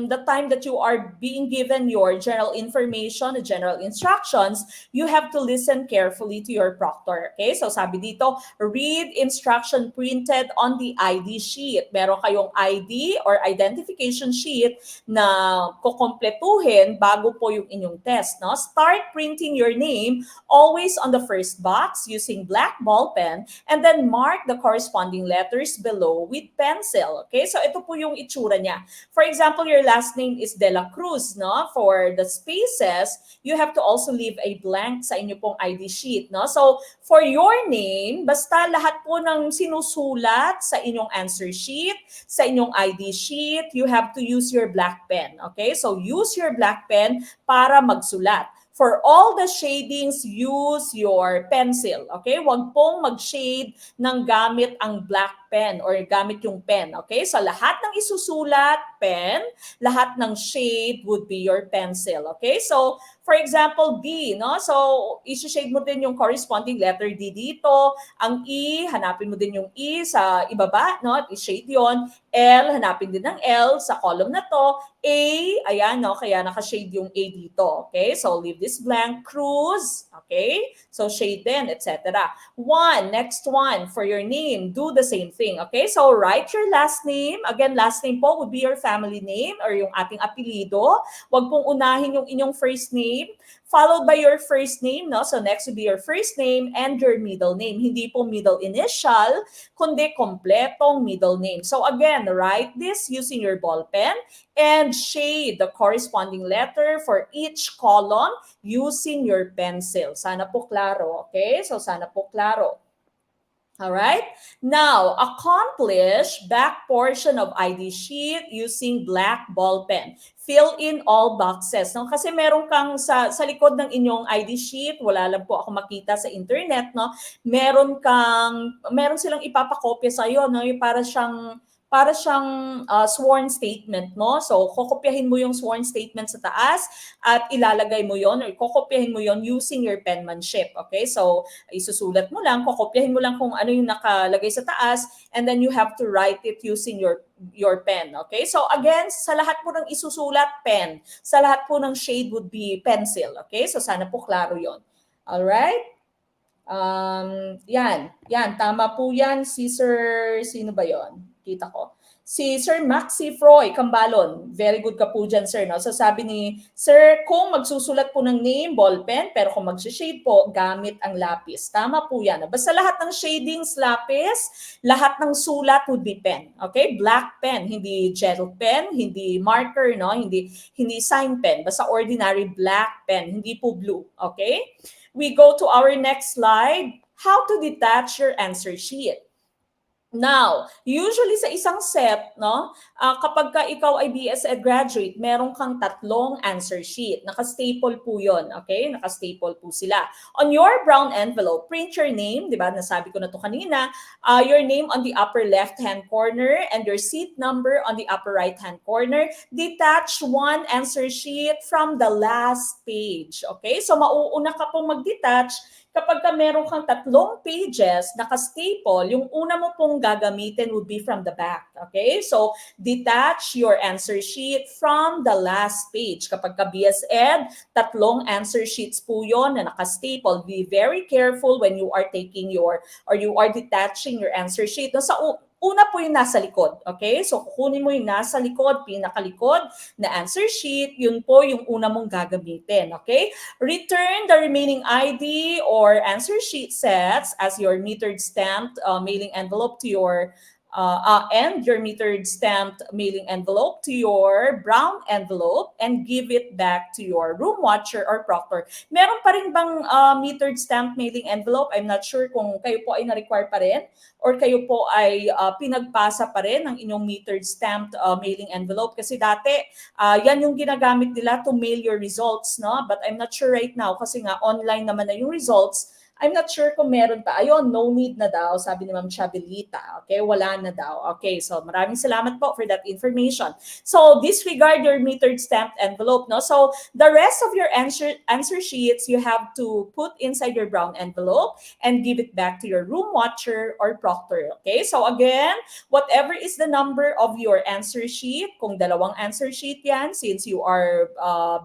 the time that you are being given your general information, the general instructions, you have to listen carefully to your proctor. Okay? So sabi dito, read instruction printed on the ID sheet. Meron kayong ID or identification sheet na kukompletuhin bago po yung inyong test. No? Start printing your name always on the first box using black ball pen and then mark the corresponding letters below with pencil. Okay, so ito po yung itsura niya. For example, your last name is De La Cruz, no? For the spaces, you have to also leave a blank sa inyo pong ID sheet, no? So, for your name, basta lahat po ng sinusulat sa inyong answer sheet, sa inyong ID sheet, you have to use your black pen. Okay, so use your black pen para magsulat. For all the shadings, use your pencil. Okay? Huwag pong mag-shade ng gamit ang black pen or gamit yung pen. Okay? So lahat ng isusulat, pen. Lahat ng shade would be your pencil. Okay? So for example, D, no? So isi-shade mo din yung corresponding letter D dito. Ang E, hanapin mo din yung E sa ibaba, no? At i-shade yon. L, hanapin din ng L sa column na to. A, ayan, no? Kaya naka-shade yung A dito. Okay? So leave this blank. Cruz, okay? So shade din, etc. One, next one, for your name, do the same thing. Okay? So write your last name. Again, last name po would be your family name or yung ating apelido. Huwag pong unahin yung inyong first name, followed by your first name, no? So next would be your first name and your middle name. Hindi po middle initial, kundi kompletong middle name. So again, write this using your ball pen and shade the corresponding letter for each column using your pencil. Sana po klaro, okay? So sana po klaro. All right. Now, accomplish back portion of ID sheet using black ball pen. Fill in all boxes. No? Kasi meron kang sa likod ng inyong ID sheet, wala lang po ako makita sa internet, no? Meron silang ipapakopya sa iyo, no? Yung para siyang sworn statement, no? So, kokopyahin mo yung sworn statement sa taas at ilalagay mo yon or kokopyahin mo yon using your penmanship. Okay? So, isusulat mo lang, kokopyahin mo lang kung ano yung nakalagay sa taas, and then you have to write it using your pen. Okay? So, again, sa lahat po ng isusulat, pen. Sa lahat po ng shade would be pencil. Okay? So, sana po klaro yon. Alright? Yan, tama po yan. Si Sir, sino ba yon? Kita ko. Si Sir Maxi Froy Cambalon. Very good ka po dyan, sir. No? So sabi ni Sir, kung magsusulat po ng name, ballpen, pero kung mag-shade po, gamit ang lapis. Tama po yan. Basta lahat ng shadings, lapis, lahat ng sulat would be pen. Okay? Black pen, hindi gel pen, hindi marker, no? Hindi sign pen. Basta ordinary black pen, hindi po blue. Okay? We go to our next slide, how to detach your answer sheet. Now, usually sa isang set, no, kapag ka ikaw ay BSEd graduate, meron kang tatlong answer sheet. Naka-staple po yun, okay? Naka-staple po sila. On your brown envelope, print your name, di ba? Nasabi ko na to kanina. Your name on the upper left-hand corner and your seat number on the upper right-hand corner. Detach one answer sheet from the last page, okay? So, mauuna ka pong mag-detach kapag ka meron kang tatlong pages, naka-staple, yung una mo pong gagamitin would be from the back. Okay? So, detach your answer sheet from the last page. Kapag ka BSEd, tatlong answer sheets po yon na naka-staple. Be very careful when you are taking you are detaching your answer sheet. No, sa una po yung nasa likod. Okay? So, kukunin mo yung nasa likod, pinakalikod na answer sheet. Yun po yung una mong gagamitin. Okay? Return the remaining ID or answer sheet sets as your metered stamped mailing envelope to your and your metered stamped mailing envelope to your brown envelope and give it back to your room watcher or proctor. Meron pa rin bang metered stamped mailing envelope? I'm not sure kung kayo po ay na-require pa rin or kayo po ay pinagpasa pa rin ng inyong metered stamped mailing envelope kasi dati yan yung ginagamit nila to mail your results, no? But I'm not sure right now kasi nga online naman na yung results. I'm not sure kung meron pa. Ayun, no need na daw, sabi ni Ma'am Chabelita. Okay, wala na daw. Okay, so maraming salamat po for that information. So disregard your metered stamped envelope, no? So the rest of your answer sheets, you have to put inside your brown envelope and give it back to your room watcher or proctor. Okay, so again, whatever is the number of your answer sheet, kung dalawang answer sheet yan, since you are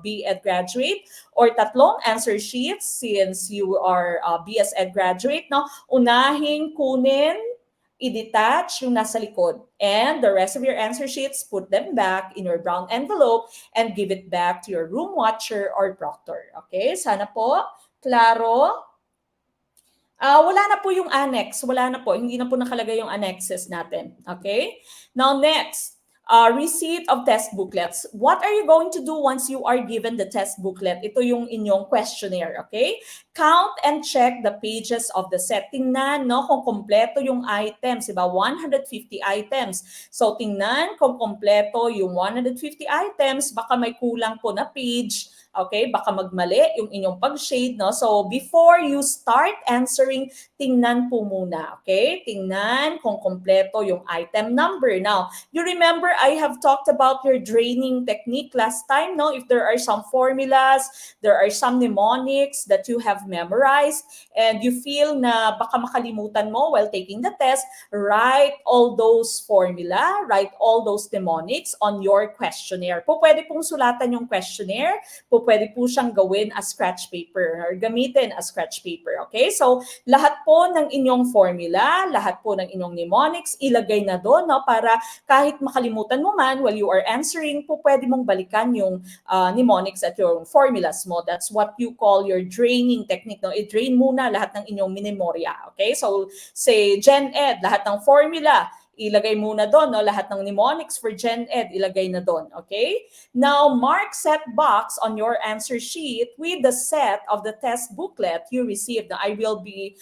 BEd graduate, or tatlong answer sheets since you are BSEd graduate, no? Unahing kunin, i-detach yung nasa likod. And the rest of your answer sheets, put them back in your brown envelope and give it back to your room watcher or proctor. Okay? Sana po, klaro? Wala na po yung annex. Wala na po. Hindi na po nakalagay yung annexes natin. Okay? Now next, receipt of test booklets. What are you going to do once you are given the test booklet? Ito yung inyong questionnaire, okay? Count and check the pages of the set. Tingnan, no, kung kompleto yung items, diba? 150 items. So, tingnan kung kompleto yung 150 items, baka may kulang po na page. Okay, baka magmali yung inyong pag-shade, no? So, before you start answering, tingnan po muna, okay? Tingnan kung kompleto yung item number. Now, you remember I have talked about your draining technique last time, no? If there are some formulas, there are some mnemonics that you have memorized, and you feel na baka makalimutan mo while taking the test, write all those formula, write all those mnemonics on your questionnaire. Po pwede pong sulatan yung questionnaire, po pwede po siyang gawin as scratch paper or gamitin as scratch paper. Okay? So, lahat po ng inyong formula, lahat po ng inyong mnemonics, ilagay na doon, no? Para kahit makalimutan mo man while you are answering, po pwede mong balikan yung mnemonics at yung formulas mo. That's what you call your draining technique. No? I-drain muna lahat ng inyong minemorya. Okay? So, say Gen Ed, lahat ng formula, ilagay muna doon, no? Lahat ng mnemonics for Gen Ed, ilagay na doon. Okay? Now, mark set box on your answer sheet with the set of the test booklet you received. Now, I will be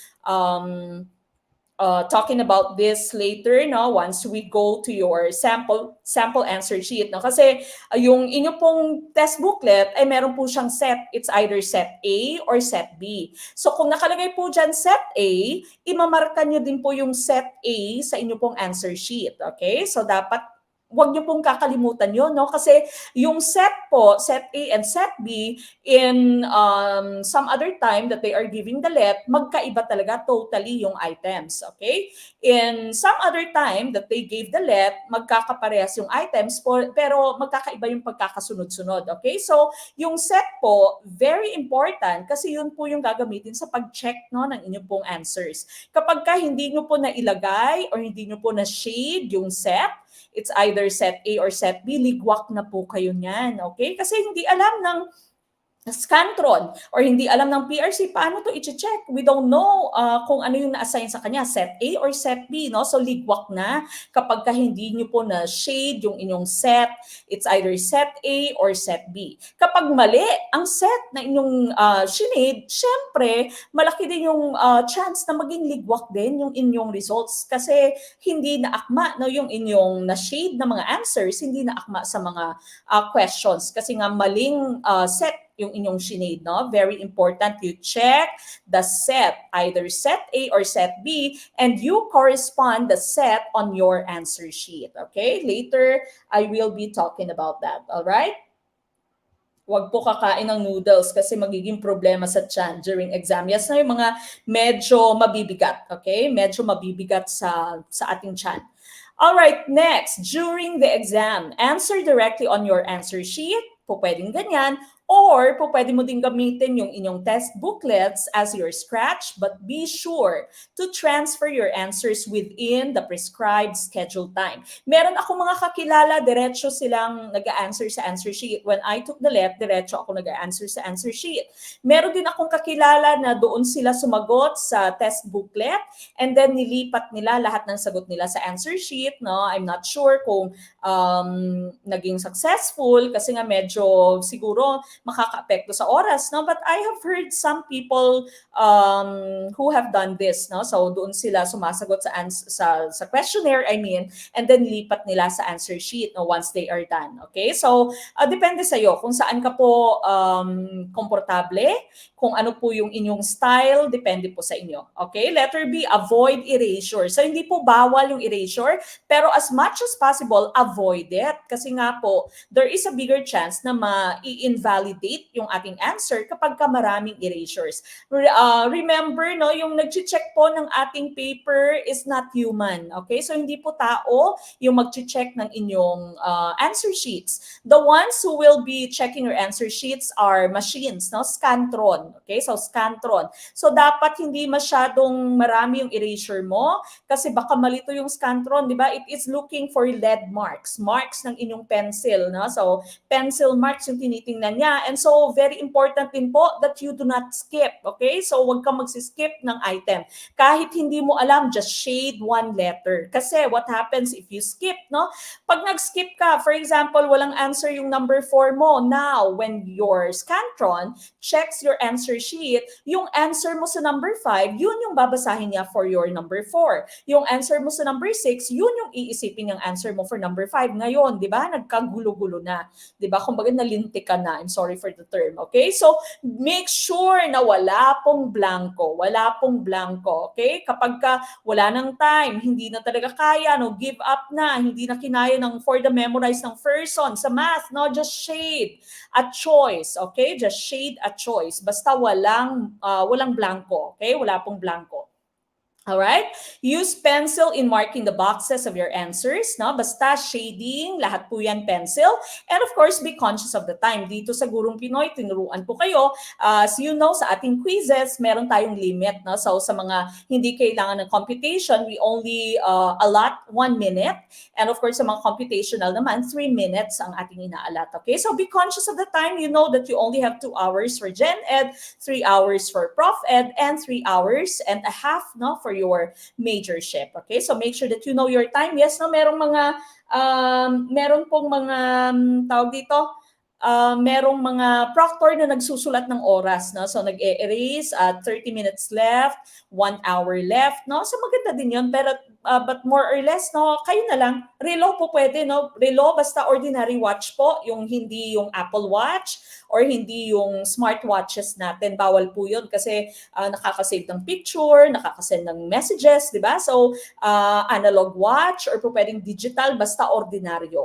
talking about this later, no, once we go to your sample answer sheet, no, kasi yung inyo pong test booklet ay meron po siyang set. It's either set A or set B. So kung nakalagay po dyan set A, imamarka nyo din po yung set A sa inyo pong answer sheet. Okay, so dapat wag niyo pong kakalimutan yun, no? Kasi yung set po, set A and set B, in some other time that they are giving the let, magkaiba talaga totally yung items, okay? In some other time that they gave the let, magkakaparehas yung items po, pero magkakaiba yung pagkakasunod-sunod, okay? So, yung set po, very important kasi yun po yung gagamitin sa pag-check, no, ng inyong pong answers. Kapag ka hindi nyo po nailagay or hindi nyo po na-shade yung set, it's either set A or set B, ligwak na po kayo niyan, okay? Kasi hindi alam ng Scantron or hindi alam ng PRC paano to i-check. We don't know kung ano yung na-assign sa kanya, set A or set B, no? So ligwak na kapag ka hindi nyo po na shade yung inyong set, it's either set A or set B. Kapag mali ang set na inyong shinade, syempre malaki din yung chance na maging ligwak din yung inyong results kasi hindi na akma, no, yung inyong na-shade na mga answers, hindi na akma sa mga questions kasi nga maling set yung inyong shinade, no? Very important, you check the set, either set A or set B, and you correspond the set on your answer sheet, okay? Later, I will be talking about that, all right? Huwag po kakain ng noodles kasi magiging problema sa tiyan during exam. Yes na yung mga medyo mabibigat, okay? Medyo mabibigat sa ating tiyan. All right, next, during the exam, answer directly on your answer sheet. Po pwedeng ganyan. Or po pwede mo din gamitin yung inyong test booklets as your scratch, but be sure to transfer your answers within the prescribed scheduled time. Meron ako mga kakilala, diretso silang nag-a-answer sa answer sheet. When I took the LET, diretso ako nag-a-answer sa answer sheet. Meron din akong kakilala na doon sila sumagot sa test booklet and then nilipat nila lahat ng sagot nila sa answer sheet. No? I'm not sure kung naging successful kasi nga medyo siguro makaka-apekto sa oras, no? But I have heard some people who have done this, no? So doon sila sumasagot sa questionnaire, I mean, and then lipat nila sa answer sheet, no, once they are done. Okay? So depende sa iyo kung saan ka po komportable, kung ano po yung inyong style, depende po sa inyo. Okay? Letter B, avoid erasure. So hindi po bawal yung erasure, pero as much as possible, avoid it. Kasi nga po, there is a bigger chance na ma-invalidate yung ating answer kapag ka maraming erasures. Remember, no, yung nag-check po ng ating paper is not human. Okay? So hindi po tao yung mag-check ng inyong answer sheets. The ones who will be checking your answer sheets are machines, no? Scantron. Okay? So Scantron. So dapat hindi masyadong marami yung erasure mo kasi baka malito yung Scantron, di ba? It is looking for lead marks ng inyong pencil, no? So pencil marks yung tinitingnan niya. And so very important din po that you do not skip, okay? So wag kang magsi-skip ng item. Kahit hindi mo alam, just shade one letter. Kasi what happens if you skip, no? Pag nag-skip ka, for example, walang answer yung number 4 mo. Now, when your Scantron checks your answer sheet, yung answer mo sa number 5, yun yung babasahin niya for your number 4. Yung answer mo sa number 6, yun yung iisipin yung answer mo for number 5. Ngayon, di ba? Nagkagulo-gulo na. Di ba? Kumbaga nalintik ka na. I'm sorry for the term. Okay? So, make sure na wala pong blanco. Wala pong blanco. Okay? Kapag ka wala ng time, hindi na talaga kaya, no? Give up na. Hindi na kinaya ng for the memorize ng person sa math, no? Just shade a choice. Okay? Just shade a choice. Basta walang blanco. Okay? Wala pong blanco. Alright? Use pencil in marking the boxes of your answers. No? Basta shading, lahat po yan pencil. And of course, be conscious of the time. Dito sa Gurong Pinoy, tinuruan po kayo. As you know, sa ating quizzes, meron tayong limit. No? So sa mga hindi kailangan ng computation, we only allot 1 minute. And of course, sa mga computational naman, 3 minutes ang ating inaalat. Okay? So be conscious of the time. You know that you only have 2 hours for Gen Ed, 3 hours for Prof Ed, and 3 hours and a half, no, for your majorship. Okay? So make sure that you know your time. Yes, no, meron pong mga tawag dito, merong mga proctor na nagsusulat ng oras, no? So nag-e-erase at 30 minutes left, 1 hour left, no? So maganda din 'yon, pero but more or less, no, kayo na lang. Relo po pwede, no? Relo basta ordinary watch po, yung hindi yung Apple Watch or hindi yung smartwatches natin. Bawal po 'yon kasi nakaka-save ng picture, nakaka-send ng messages, 'di ba? So analog watch or po pwedeng digital, basta ordinaryo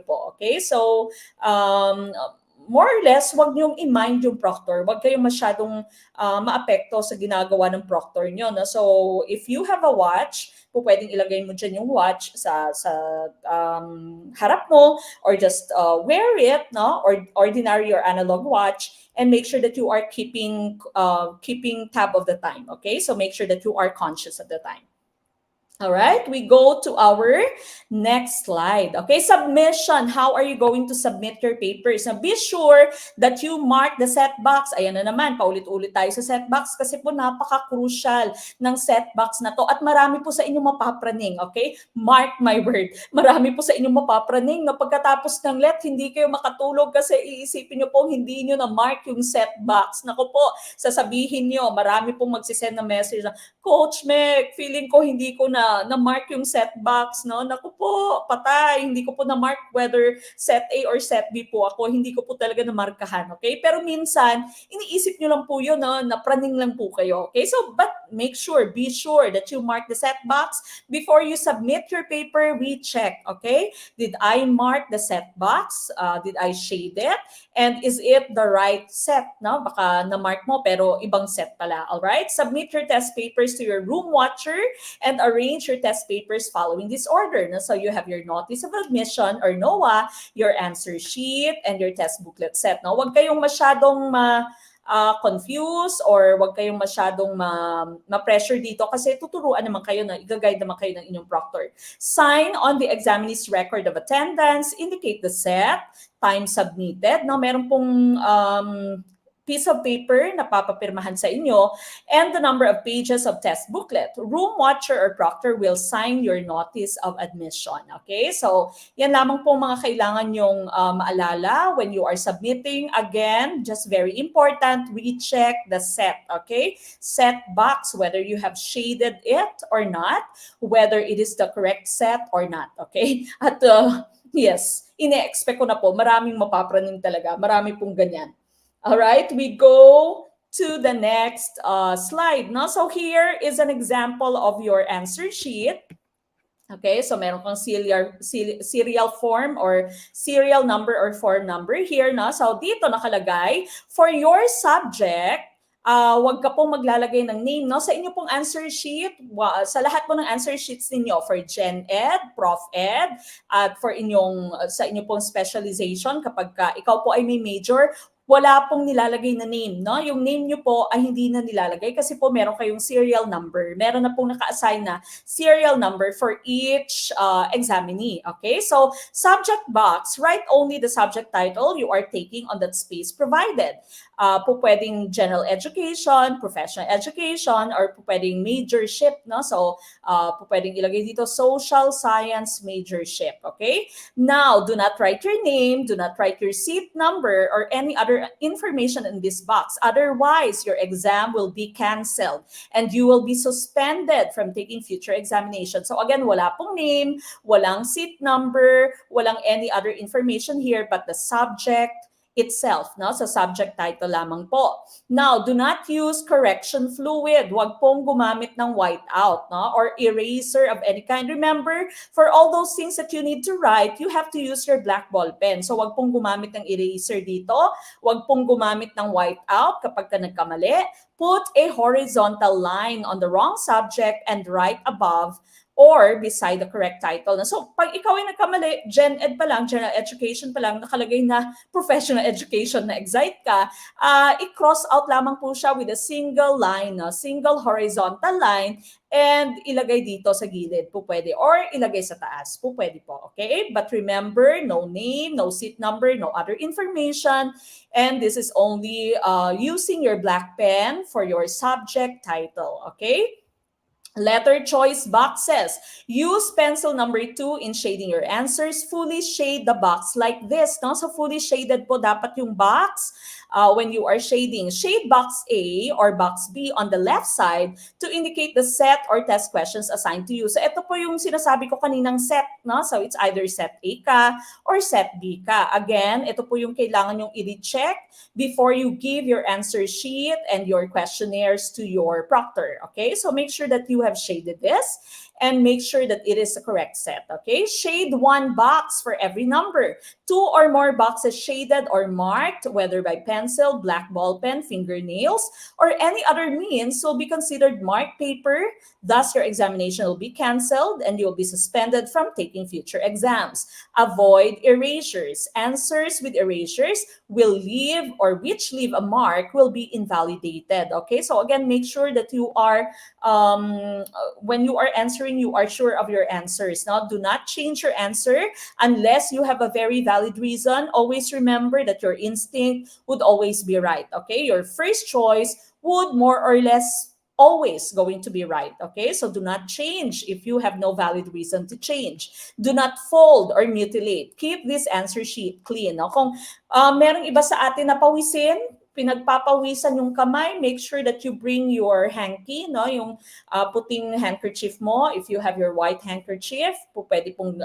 po, okay? So more or less, wag niyong i-mind yung proctor. Wag kayong masyadong maapekto sa ginagawa ng proctor niyo. No? So, if you have a watch, po pwedeng ilagay mo dyan yung watch sa harap mo or just wear it, no? Or ordinary or analog watch, and make sure that you are keeping tab of the time, okay? So, make sure that you are conscious of the time. All right, we go to our next slide. Okay, submission. How are you going to submit your papers? Now, be sure that you mark the set box. Ayan na naman, paulit-ulit tayo sa set box kasi po napaka-crucial ng set box na to at marami po sa inyo mapapraning. Okay, mark my word. Marami po sa inyo mapapraning na pagkatapos ng let, hindi kayo makatulog kasi iisipin nyo po hindi nyo na-mark yung set box. Naku po, sasabihin nyo, marami pong magsisend na message na, Coach Meg, feeling ko hindi ko na-mark yung set box, no? Naku po, patay. Hindi ko po na-mark whether set A or set B po ako. Hindi ko po talaga na-markahan, okay? Pero minsan, iniisip nyo lang po yun, no? Napraning lang po kayo, okay? So, but make sure, be sure that you mark the set box before you submit your paper. Recheck, okay? Did I mark the set box? Did I shade it? And is it the right set, no? Baka na-mark mo pero ibang set pala, all right? Submit your test papers to your room watcher and arrange your test papers following this order. No? So you have your notice of admission or NOA, your answer sheet, and your test booklet set. No? Huwag kayong masyadong confused or huwag kayong masyadong ma-pressure dito kasi tuturuan naman kayo na i-guide naman kayo ng inyong proctor. Sign on the examinee's record of attendance, indicate the set, time submitted. No? Meron pong piece of paper na papapirmahan sa inyo, and the number of pages of test booklet. Room watcher or proctor will sign your notice of admission. Okay? So, yan lamang po mga kailangan nyong maalala when you are submitting. Again, just very important, recheck the set. Okay? Set box, whether you have shaded it or not, whether it is the correct set or not. Okay? At yes, ine-expect ko na po, maraming mapapraning talaga. Marami pong ganyan. All right, we go to the next slide. No? So here is an example of your answer sheet. Okay, so meron kang serial form or serial number or form number here. No? So dito nakalagay, for your subject, wag ka pong maglalagay ng name. No? Sa inyo pong answer sheet, sa lahat po ng answer sheets ninyo, for Gen Ed, Prof Ed, at for sa inyo pong specialization, kapag ikaw po ay may major, wala pong nilalagay na name, no? Yung name nyo po ay hindi na nilalagay kasi po meron kayong serial number. Meron na pong naka-assign na serial number for each examinee, okay? So, subject box, write only the subject title you are taking on that space provided. Po pwedeng general education, professional education, or po pwedeng majorship, no? So, po pwedeng ilagay dito social science majorship, okay? Now, do not write your name, do not write your seat number, or any other information in this box. Otherwise, your exam will be canceled and you will be suspended from taking future examinations. So again, wala pong name, walang seat number, walang any other information here but the subject itself, no? Sa subject title lamang po. Now, do not use correction fluid. Huwag pong gumamit ng whiteout, no? Or eraser of any kind. Remember, for all those things that you need to write, you have to use your black ball pen. So, huwag pong gumamit ng eraser dito. Huwag pong gumamit ng whiteout kapag ka nagkamali. Put a horizontal line on the wrong subject and write above or beside the correct title. So, pag ikaw ay nagkamali, Gen Ed pa lang, General Education pa lang, nakalagay na Professional Education na excite ka, i-cross out lamang po siya with a single line, single horizontal line, and ilagay dito sa gilid po pwede, or ilagay sa taas po pwede po, okay? But remember, no name, no seat number, no other information, and this is only using your black pen for your subject title, okay? Letter choice boxes. Use pencil number 2 in shading your answers. Fully shade the box like this. No? So fully shaded po dapat yung box when you are shading. Shade box A or box B on the left side to indicate the set or test questions assigned to you. So ito po yung sinasabi ko kaninang set. No? So it's either set A ka or set B ka. Again, ito po yung kailangan yung i-recheck before you give your answer sheet and your questionnaires to your proctor. Okay, so make sure that you have shaded this and make sure that it is the correct set. Okay, shade one box for every number. 2 or more boxes shaded or marked, whether by pencil, black ball pen, fingernails, or any other means, will be considered marked paper. Thus, your examination will be canceled and you'll be suspended from taking future exams. Avoid erasures. Answers with erasures will leave or which leave a mark will be invalidated. Okay, so again, make sure that you are, when you are answering, you are sure of your answers. Now, do not change your answer unless you have a very valid reason. Always remember that your instinct would always be right. Okay, your first choice would more or less always going to be right. Okay, so do not change if you have no valid reason to change. Do not fold or mutilate. Keep this answer sheet clean. No? Kung merong iba sa atin na pawisin, pinagpapawisan yung kamay, make sure that you bring your hanky, no? Yung puting handkerchief mo. If you have your white handkerchief, pwede pong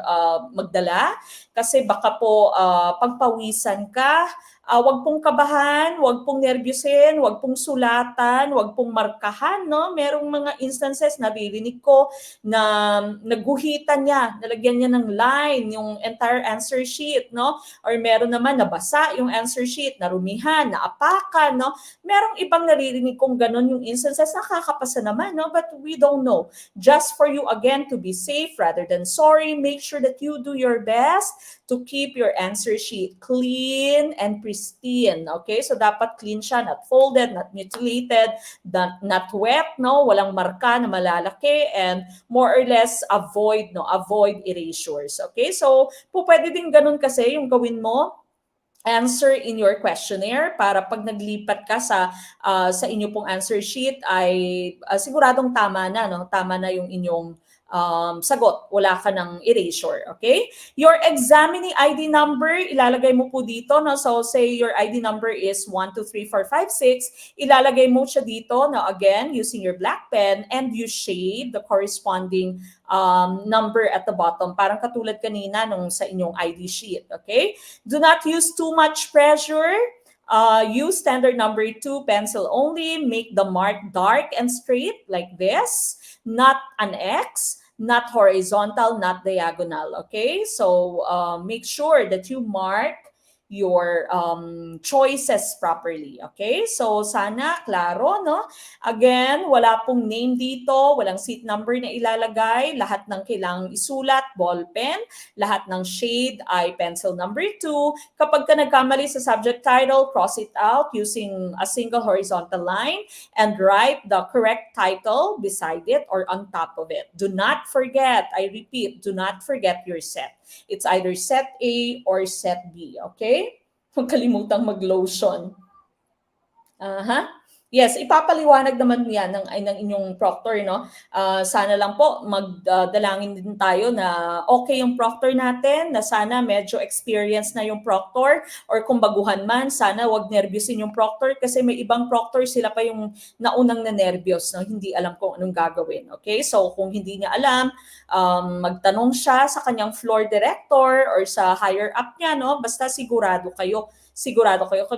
magdala. Kasi baka po pagpawisan ka, wag pong kabahan, wag pong nervyusin, wag pong sulatan, wag pong markahan, no? Merong mga instances naririnig ko na naguhitan niya, nalagyan niya ng line yung entire answer sheet, no? Or meron naman nabasa yung answer sheet, narumihan, naapakan, no? Merong ibang naririnig kong ganun yung instances, nakakapasa naman, no? But we don't know. Just for you again to be safe rather than sorry, make sure that you do your best to keep your answer sheet clean and pristine. Okay? So dapat clean siya, not folded, not mutilated, not wet, no? Walang marka na malalaki, and more or less avoid erasures. Okay? So pwede din ganun kasi yung gawin mo, answer in your questionnaire para pag naglipat ka sa inyo pong answer sheet ay siguradong tama na, no? Tama na yung inyong sagot. Wala ka ng erasure, okay? Your examining ID number, ilalagay mo po dito, no? So say your ID number is 123456, ilalagay mo siya dito, no? Again, using your black pen, and you shade the corresponding number at the bottom, parang katulad kanina nung sa inyong ID sheet, okay? Do not use too much pressure. Use standard number 2 pencil only. Make the mark dark and straight like this, not an X, not horizontal, not diagonal. Okay, so make sure that you mark your choices properly. Okay, so sana klaro, no? Again, wala pong name dito, walang seat number na ilalagay, lahat ng kailangang isulat, ball pen, lahat ng shade ay pencil number 2. Kapag ka nagkamali sa subject title, cross it out using a single horizontal line and write the correct title beside it or on top of it. Do not forget, I repeat, do not forget your set. It's either set A or set B, okay? Huwag kalimutang mag-lotion. Yes, ipapaliwanag naman yan ng inyong proctor, no? Sana lang po magdalangin din tayo na okay yung proctor natin, na sana medyo experience na yung proctor, or kung baguhan man, sana wag nervyusin yung proctor kasi may ibang proctor, sila pa yung naunang na nervyos, no? Hindi alam kung anong gagawin, okay? So kung hindi niya alam, magtanong siya sa kanyang floor director or sa higher up niya, no? Basta sigurado kayo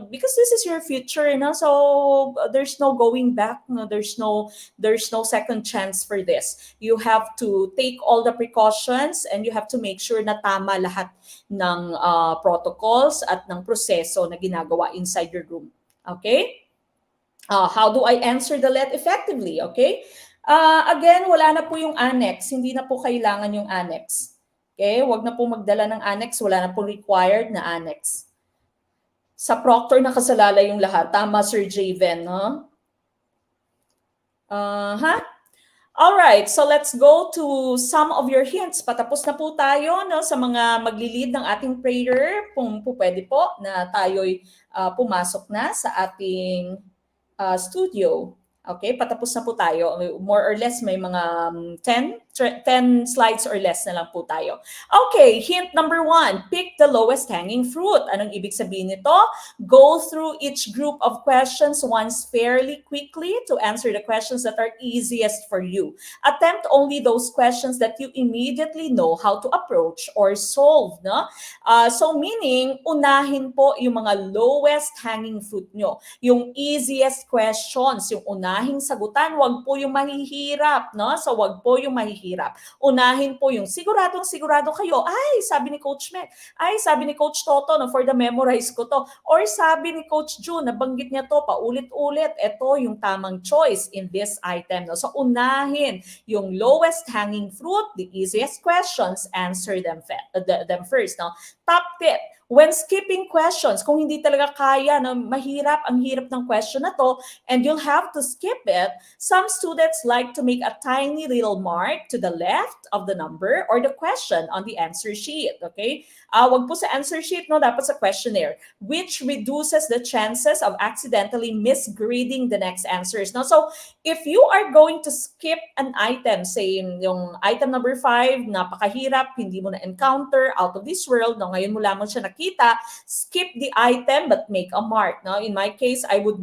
because this is your future, no? So there's no going back, no? There's no second chance for this. You have to take all the precautions and you have to make sure na tama lahat ng protocols at ng proseso na ginagawa inside your room. Okay? How do I answer the let effectively? Okay? Again, wala na po yung annex. Hindi na po kailangan yung annex. Okay? Huwag na po magdala ng annex. Wala na po required na annex. Sa proctor nakasalalay yung lahat. Tama, Sir Javen, no? Alright, so let's go to some of your hints. Patapos na po tayo, no, sa mga maglilid ng ating prayer. Kung po pwede po na tayo'y pumasok na sa ating studio. Okay, patapos na po tayo. More or less, may mga 10 slides or less na lang po tayo. Okay, hint number 1, pick the lowest hanging fruit. Anong ibig sabihin nito? Go through each group of questions once fairly quickly to answer the questions that are easiest for you. Attempt only those questions that you immediately know how to approach or solve. No? So meaning, unahin po yung mga lowest hanging fruit nyo. Yung easiest questions, yung unahing sagutan, wag po yung mahihirap, no? So wag po yung mahihirap. Unahin po yung siguradong sigurado kayo. Ay, sabi ni Coach Mac, ay, sabi ni Coach Toto, no, for the memorize ko to. Or sabi ni Coach June, nabanggit niya to paulit-ulit. Ito yung tamang choice in this item. No? So unahin yung lowest hanging fruit, the easiest questions, answer them first. No? Top tip, when skipping questions, kung hindi talaga kaya, no, mahirap, ang hirap ng question na to, and you'll have to skip it, some students like to make a tiny little mark to the left of the number or the question on the answer sheet, okay? Wag po sa answer sheet, no, dapat sa questionnaire, which reduces the chances of accidentally misgrading the next answers. No? So, if you are going to skip an item, say yung item number 5, napakahirap, hindi mo na-encounter, out of this world, no, ngayon mo lamang siya nakita, skip the item but make a mark. No? In my case, I would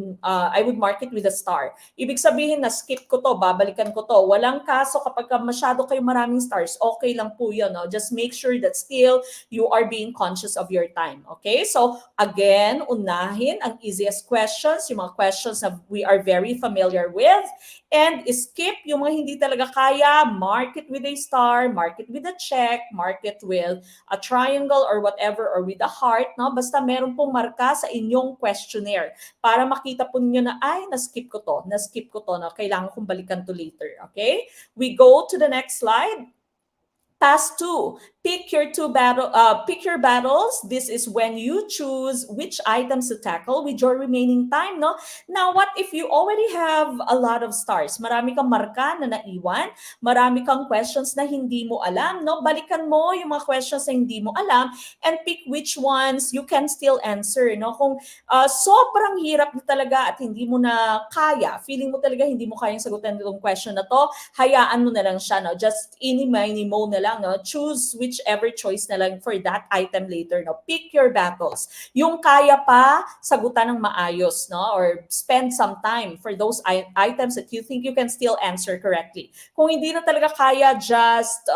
mark it with a star. Ibig sabihin na skip ko to, babalikan ko to. Walang kaso kapag masyado kayo maraming stars, okay lang po yun. No? Just make sure that still you are being conscious of your time. Okay? So, again, unahin ang easiest questions, yung mga questions na we are very familiar with, and skip yung mga hindi talaga kaya, mark it with a star, mark it with a check, mark it with a triangle or whatever, or with a heart, no? Basta meron pong marka sa inyong questionnaire para makita po ninyo na, ay, na-skip ko to, no? Kailangan kong balikan to later, okay? We go to the next slide. Task 2, pick your battles. This is when you choose which items to tackle with your remaining time, no? Now, what if you already have a lot of stars? Marami kang marka na naiwan, marami kang questions na hindi mo alam, no? Balikan mo yung mga questions na hindi mo alam and pick which ones you can still answer, no? Kung sobrang hirap na talaga at hindi mo na kaya, feeling mo talaga hindi mo kayang sagutin itong question na to, hayaan mo na lang siya, no? Just mini-mo na lang, no? Choose whichever choice na lang for that item later, no? Pick your battles. Yung kaya pa, sagutan ng maayos, no? Or spend some time for those items that you think you can still answer correctly. Kung hindi na talaga kaya, just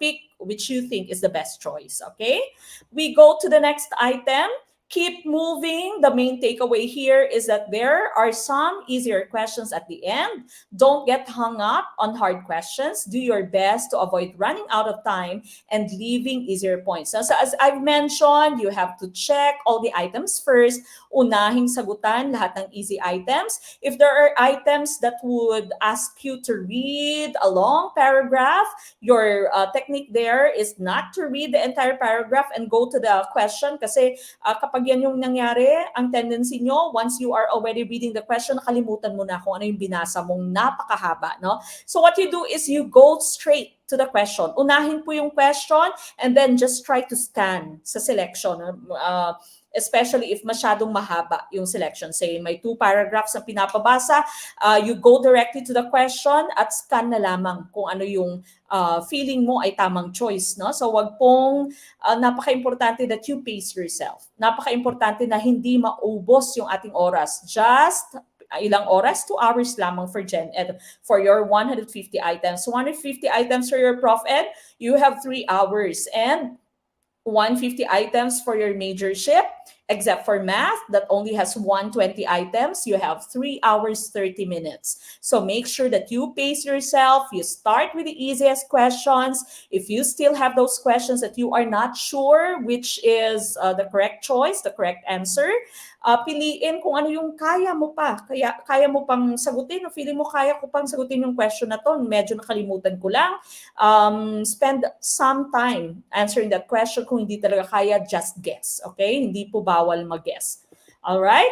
pick which you think is the best choice, okay? We go to the next item. Keep moving. The main takeaway here is that there are some easier questions at the end. Don't get hung up on hard questions. Do your best to avoid running out of time and leaving easier points. So as I've mentioned, you have to check all the items first. Unahing sagutan lahat ng easy items. If there are items that would ask you to read a long paragraph, your technique there is not to read the entire paragraph and go to the question kasi kapag yan yung nangyari, ang tendency nyo, once you are already reading the question, nakalimutan mo na kung ano yung binasa mong napakahaba, no? So what you do is you go straight to the question. Unahin po yung question and then just try to scan sa selection. Especially if masyadong mahaba yung selection. Say, may 2 paragraphs na pinapabasa, you go directly to the question at scan na lamang kung ano yung feeling mo ay tamang choice. No? So wag pong napaka-importante that you pace yourself. Napaka-importante na hindi maubos yung ating oras. Just ilang oras? 2 hours lamang for Gen Ed for your 150 items. 150 items for your Prof Ed, you have 3 hours. And 150 items for your majorship, except for math that only has 120 items, you have 3 hours, 30 minutes. So make sure that you pace yourself. You start with the easiest questions. If you still have those questions that you are not sure which is the correct choice, the correct answer, piliin kung ano yung kaya mo pa. Kaya mo pang sagutin. O feeling mo kaya ko pang sagutin yung question na to. Medyo nakalimutan ko lang. Spend some time answering that question. Kung hindi talaga kaya, just guess. Okay? Hindi po bawal mag-guess. Alright?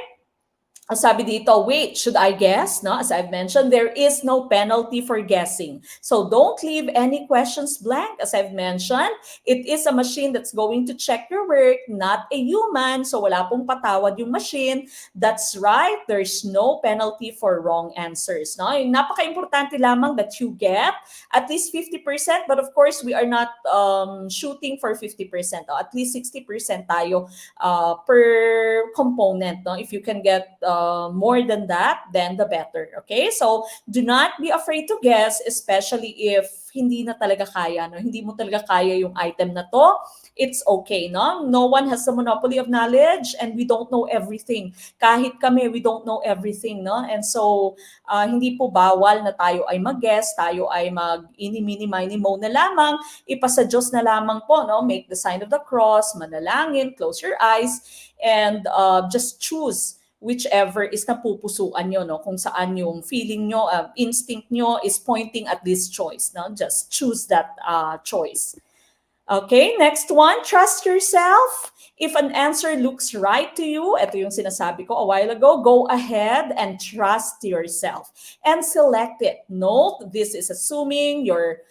sabi dito, wait, should I guess? No, as I've mentioned, there is no penalty for guessing. So don't leave any questions blank. As I've mentioned, it is a machine that's going to check your work, not a human. So wala pong patawad yung machine. That's right. There's no penalty for wrong answers. No, yung napaka-importante lamang that you get at least 50%. But of course, we are not shooting for 50%. At least 60% tayo per component. No? If you can get more than that, then the better. Okay? So, do not be afraid to guess, especially if hindi na talaga kaya. No? Hindi mo talaga kaya yung item na to. It's okay. No? No one has the monopoly of knowledge and we don't know everything. Kahit kami, we don't know everything. No? And so, hindi po bawal na tayo ay mag-guess, tayo ay mag-ini-mini-mini-mo na lamang, ipasa Diyos na lamang po, no? Make the sign of the cross, manalangin, close your eyes, and just choose whichever is napupusuan nyo, no? Kung saan yung feeling nyo, instinct nyo is pointing at this choice, no? Just choose that choice. Okay, next one, trust yourself. If an answer looks right to you, ito yung sinasabi ko a while ago, go ahead and trust yourself and select it. Note, this is assuming you're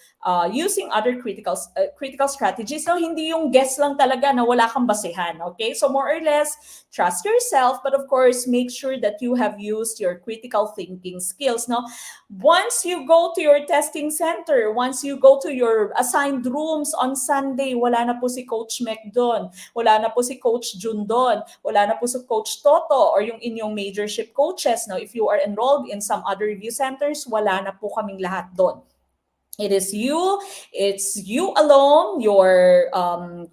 using other critical strategies. No, hindi yung guess lang talaga na wala kang basehan. Okay, so more or less, trust yourself, but of course, make sure that you have used your critical thinking skills. No, once you go to your testing center, once you go to your assigned rooms on Sunday, wala na po si Coach Mac doon, wala na po si Coach Jun doon, wala na po si Coach Toto or yung inyong majorship coaches. Now, if you are enrolled in some other review centers, wala na po kaming lahat doon. It is you, it's you alone, your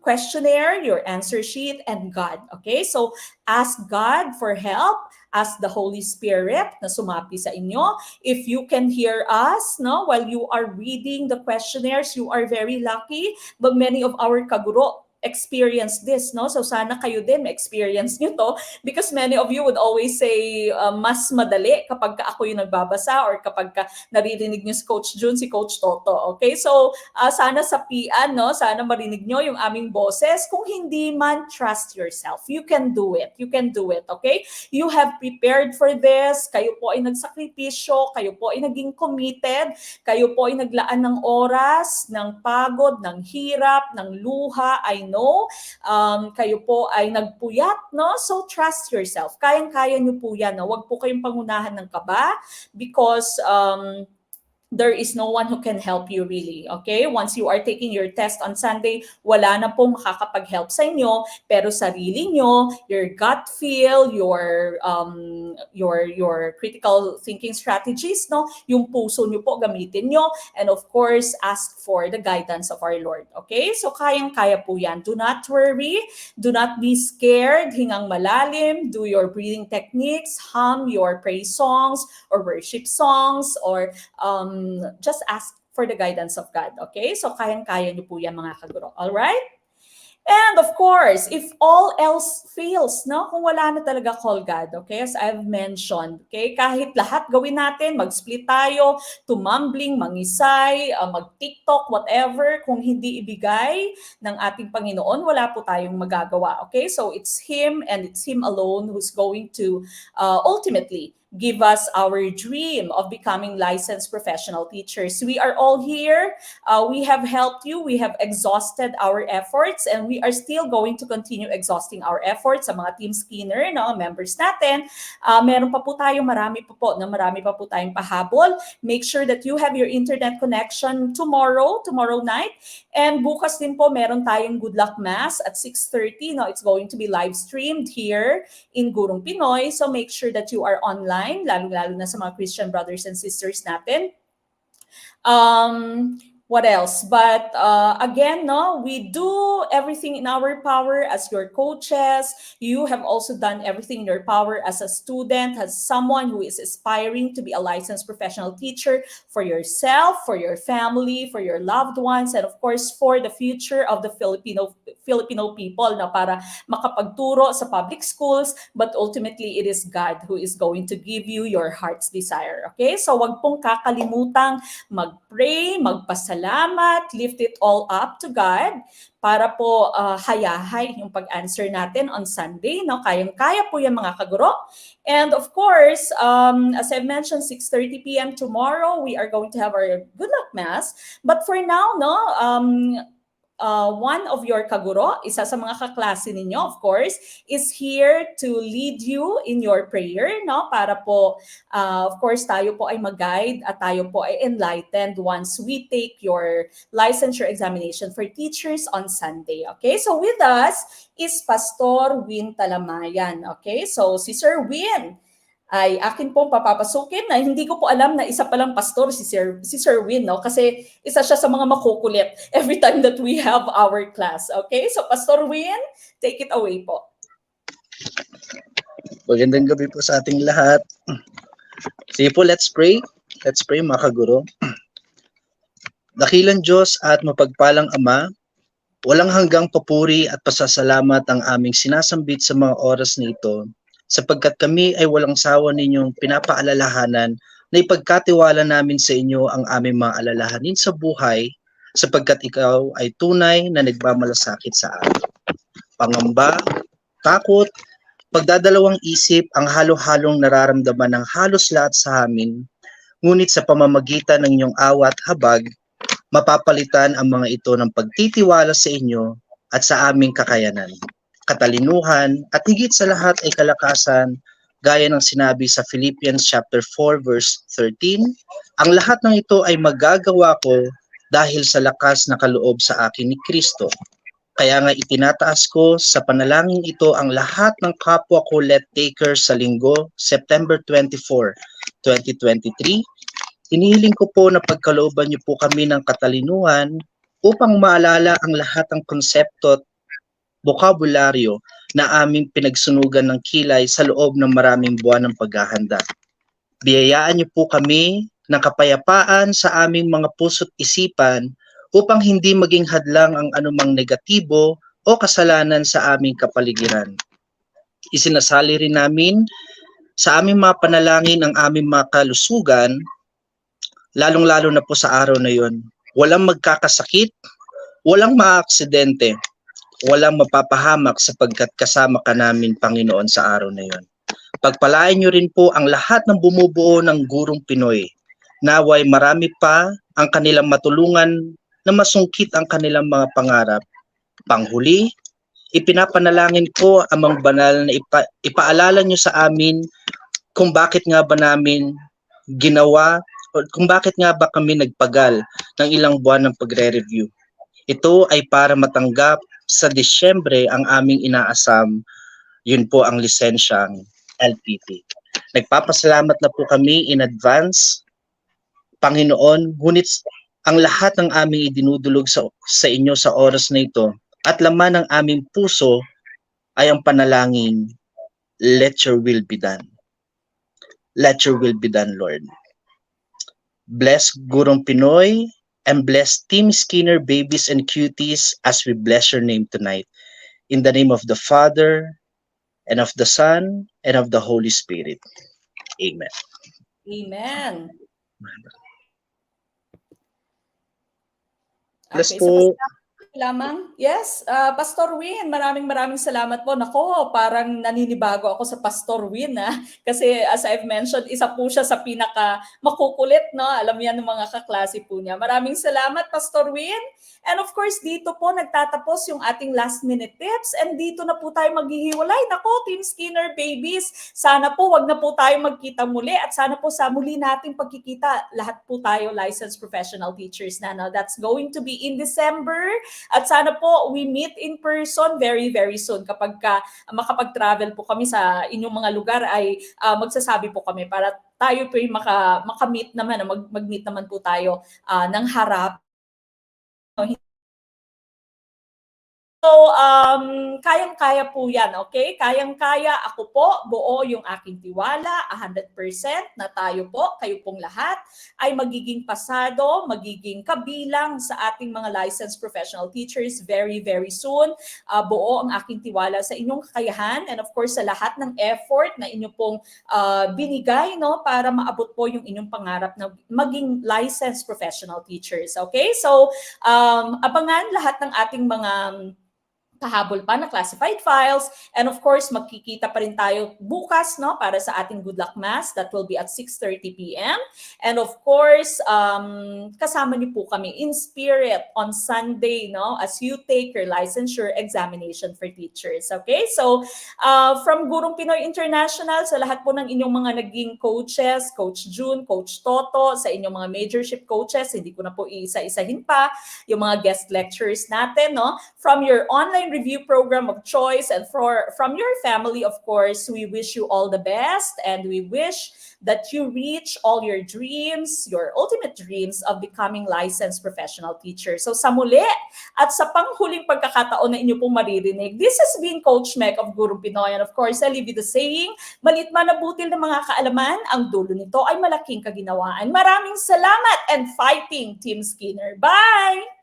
questionnaire, your answer sheet, and God. Okay, so ask God for help. Ask the Holy Spirit na sumapi sa inyo. If you can hear us, no, while you are reading the questionnaires, you are very lucky. But many of our kaguro experience this, no? So sana kayo din experience nyo to because many of you would always say mas madali kapag ka ako yung nagbabasa or kapag ka naririnig nyo si Coach Jun, si Coach Toto. Okay? So sana sapian, no? Sana marinig nyo yung aming boses. Kung hindi man, trust yourself. You can do it. You can do it. Okay? You have prepared for this. Kayo po ay nagsakripisyo. Kayo po ay naging committed. Kayo po ay naglaan ng oras, ng pagod, ng hirap, ng luha. I know. Kayo po ay nagpuyat, no? So trust yourself. Kayang-kaya nyo po yan. No? Huwag po kayong pangunahan ng kaba because there is no one who can help you really, okay? Once you are taking your test on Sunday, wala na pong makakapag-help sa inyo, pero sarili nyo, your gut feel, your critical thinking strategies, no? Yung puso nyo po gamitin nyo, and of course, ask for the guidance of our Lord, okay? So kayang-kaya po yan. Do not worry, do not be scared, hingang malalim, do your breathing techniques, hum your praise songs or worship songs, or just ask for the guidance of God. Okay? So, kayang-kaya niyo po yan mga kaguro. Alright? And of course, if all else fails, no? Kung wala na talaga call God, okay? As I've mentioned, okay? Kahit lahat gawin natin, mag-split tayo, tumambling, mangisay, mag-TikTok, whatever, kung hindi ibigay ng ating Panginoon, wala po tayong magagawa, okay? So it's Him and it's Him alone who's going to ultimately give us our dream of becoming licensed professional teachers. We are all here. We have helped you. We have exhausted our efforts and we are still going to continue exhausting our efforts sa mga Team Skinner, no, members natin. Meron pa po tayo, marami pa po tayong pahabol. Make sure that you have your internet connection tomorrow night. And bukas din po, meron tayong Good Luck Mass at 6:30. No, it's going to be live streamed here in Gurong Pinoy. So make sure that you are online, lalo-lalo na sa mga Christian brothers and sisters natin. What else? But again, no, we do everything in our power as your coaches. You have also done everything in your power as a student, as someone who is aspiring to be a licensed professional teacher for yourself, for your family, for your loved ones, and of course, for the future of the Filipino people na para makapagturo sa public schools. But ultimately, it is God who is going to give you your heart's desire. Okay? So wag pong kakalimutang mag-pray, magpasalamat, salamat, lift it all up to God para po hayahay yung pag-answer natin on Sunday. No? Kayang-kaya po yan mga kaguro. And of course, as I mentioned, 6:30 p.m. tomorrow, we are going to have our Good Luck Mass. But for now, no, one of your kaguro, isa sa mga kaklase ninyo, of course, is here to lead you in your prayer, no? Para po, of course, tayo po ay mag-guide at tayo po ay enlightened once we take your licensure examination for teachers on Sunday. Okay? So with us is Pastor Win Talamayan. Okay? So si Sir Win ay akin pong papapasukin na hindi ko po alam na isa palang pastor si Sir Win, no? Kasi isa siya sa mga makukulit every time that we have our class. Okay? So Pastor Win, take it away po. Magandang gabi po sa ating lahat. Sige po, let's pray. Let's pray mga kaguro. Dakilang Diyos at mapagpalang Ama, walang hanggang papuri at pasasalamat ang aming sinasambit sa mga oras na ito, sapagkat kami ay walang sawa ninyong pinapaalalahanan na ipagkatiwala namin sa inyo ang aming mga alalahanin sa buhay, sapagkat ikaw ay tunay na nagmamalasakit sa amin. Pangamba, takot, pagdadalawang isip ang halo-halong nararamdaman ng halos lahat sa amin, ngunit sa pamamagitan ng inyong awat habag, mapapalitan ang mga ito ng pagtitiwala sa inyo at sa aming kakayanan, katalinuhan, at higit sa lahat ay kalakasan, gaya ng sinabi sa Philippians chapter 4 verse 13, ang lahat ng ito ay magagawa ko dahil sa lakas na kaloob sa akin ni Kristo. Kaya nga itinataas ko sa panalangin ito ang lahat ng kapwa ko let takers sa linggo, September 24, 2023. Hinihiling ko po na pagkalooban niyo po kami ng katalinuhan upang maalala ang lahat ng konsepto at bokabularyo na aming pinagsunugan ng kilay sa loob ng maraming buwan ng paghahanda. Biyayaan niyo po kami ng kapayapaan sa aming mga puso't isipan upang hindi maging hadlang ang anumang negatibo o kasalanan sa aming kapaligiran. Isinasali rin namin sa aming mga panalangin ang aming mga kalusugan, lalong-lalo na po sa araw na yon. Walang magkakasakit, walang maaaksidente, walang mapapahamak sapagkat kasama ka namin, Panginoon, sa araw na yon. Pagpalain niyo rin po ang lahat ng bumubuo ng Gurong Pinoy. Naway marami pa ang kanilang matulungan na masungkit ang kanilang mga pangarap. Panghuli, ipinapanalangin ko amang banal na ipaalala niyo sa amin kung bakit nga ba namin ginawa o kung bakit nga ba kami nagpagal ng ilang buwan ng pagre-review. Ito ay para matanggap sa Disyembre ang aming inaasam, yun po ang lisensyang LPT. Nagpapasalamat na po kami in advance, Panginoon, ngunit ang lahat ng aming idinudulog sa inyo sa oras na ito at laman ng aming puso ay ang panalangin, let your will be done. Let your will be done, Lord. Bless Gurong Pinoy and bless Team Skinner babies and cuties as we bless your name tonight. In the name of the Father, and of the Son, and of the Holy Spirit. Amen. Amen. Bless Okay, po. so lamang. Yes, Pastor Win, maraming salamat po. Nako, parang naninibago ako sa Pastor Win. Kasi as I've mentioned, isa po siya sa pinaka makukulit, no? Alam yan ng mga kaklase po niya. Maraming salamat, Pastor Win. And of course, dito po nagtatapos yung ating last minute tips. And dito na po tayo maghihiwalay. Nako, Team Skinner babies, sana po wag na po tayo magkita muli. At sana po sa muli nating pagkikita, lahat po tayo licensed professional teachers na. No? That's going to be in December. At sana po we meet in person very soon. Kapag makapag-travel po kami sa inyong mga lugar ay magsasabi po kami para tayo po yung makamit naman, mag-meet naman po tayo ng harap. So, kayang-kaya po yan, okay? Kayang-kaya, ako po, buo yung aking tiwala, 100% na tayo po, kayo pong lahat, ay magiging pasado, magiging kabilang sa ating mga licensed professional teachers very, very soon. Buo ang aking tiwala sa inyong kakayahan and of course sa lahat ng effort na inyo pong binigay, no, para maabot po yung inyong pangarap na maging licensed professional teachers, okay? So, abangan lahat ng ating mga kahabol pa na classified files. And of course, magkikita pa rin tayo bukas, no, para sa ating Good Luck Mass. That will be at 6:30 p.m. And of course, kasama niyo po kami in spirit on Sunday, no, as you take your licensure examination for teachers. Okay? So, from Gurong Pinoy International, sa lahat po ng inyong mga naging coaches, Coach June, Coach Toto, sa inyong mga majorship coaches, hindi ko na po iisa-isahin pa, yung mga guest lecturers natin, no, from your online review program of choice and from your family, of course, we wish you all the best and we wish that you reach all your dreams, your ultimate dreams of becoming licensed professional teacher. So sa muli at sa panghuling pagkakataon na inyo pong maririnig, this has been Coach Meg of Gurong Pinoy, and of course, I leave you the saying, maliit man na butil ng mga kaalaman, ang dulo nito ay malaking kaginawaan. Maraming salamat and fighting, Team Skinner. Bye!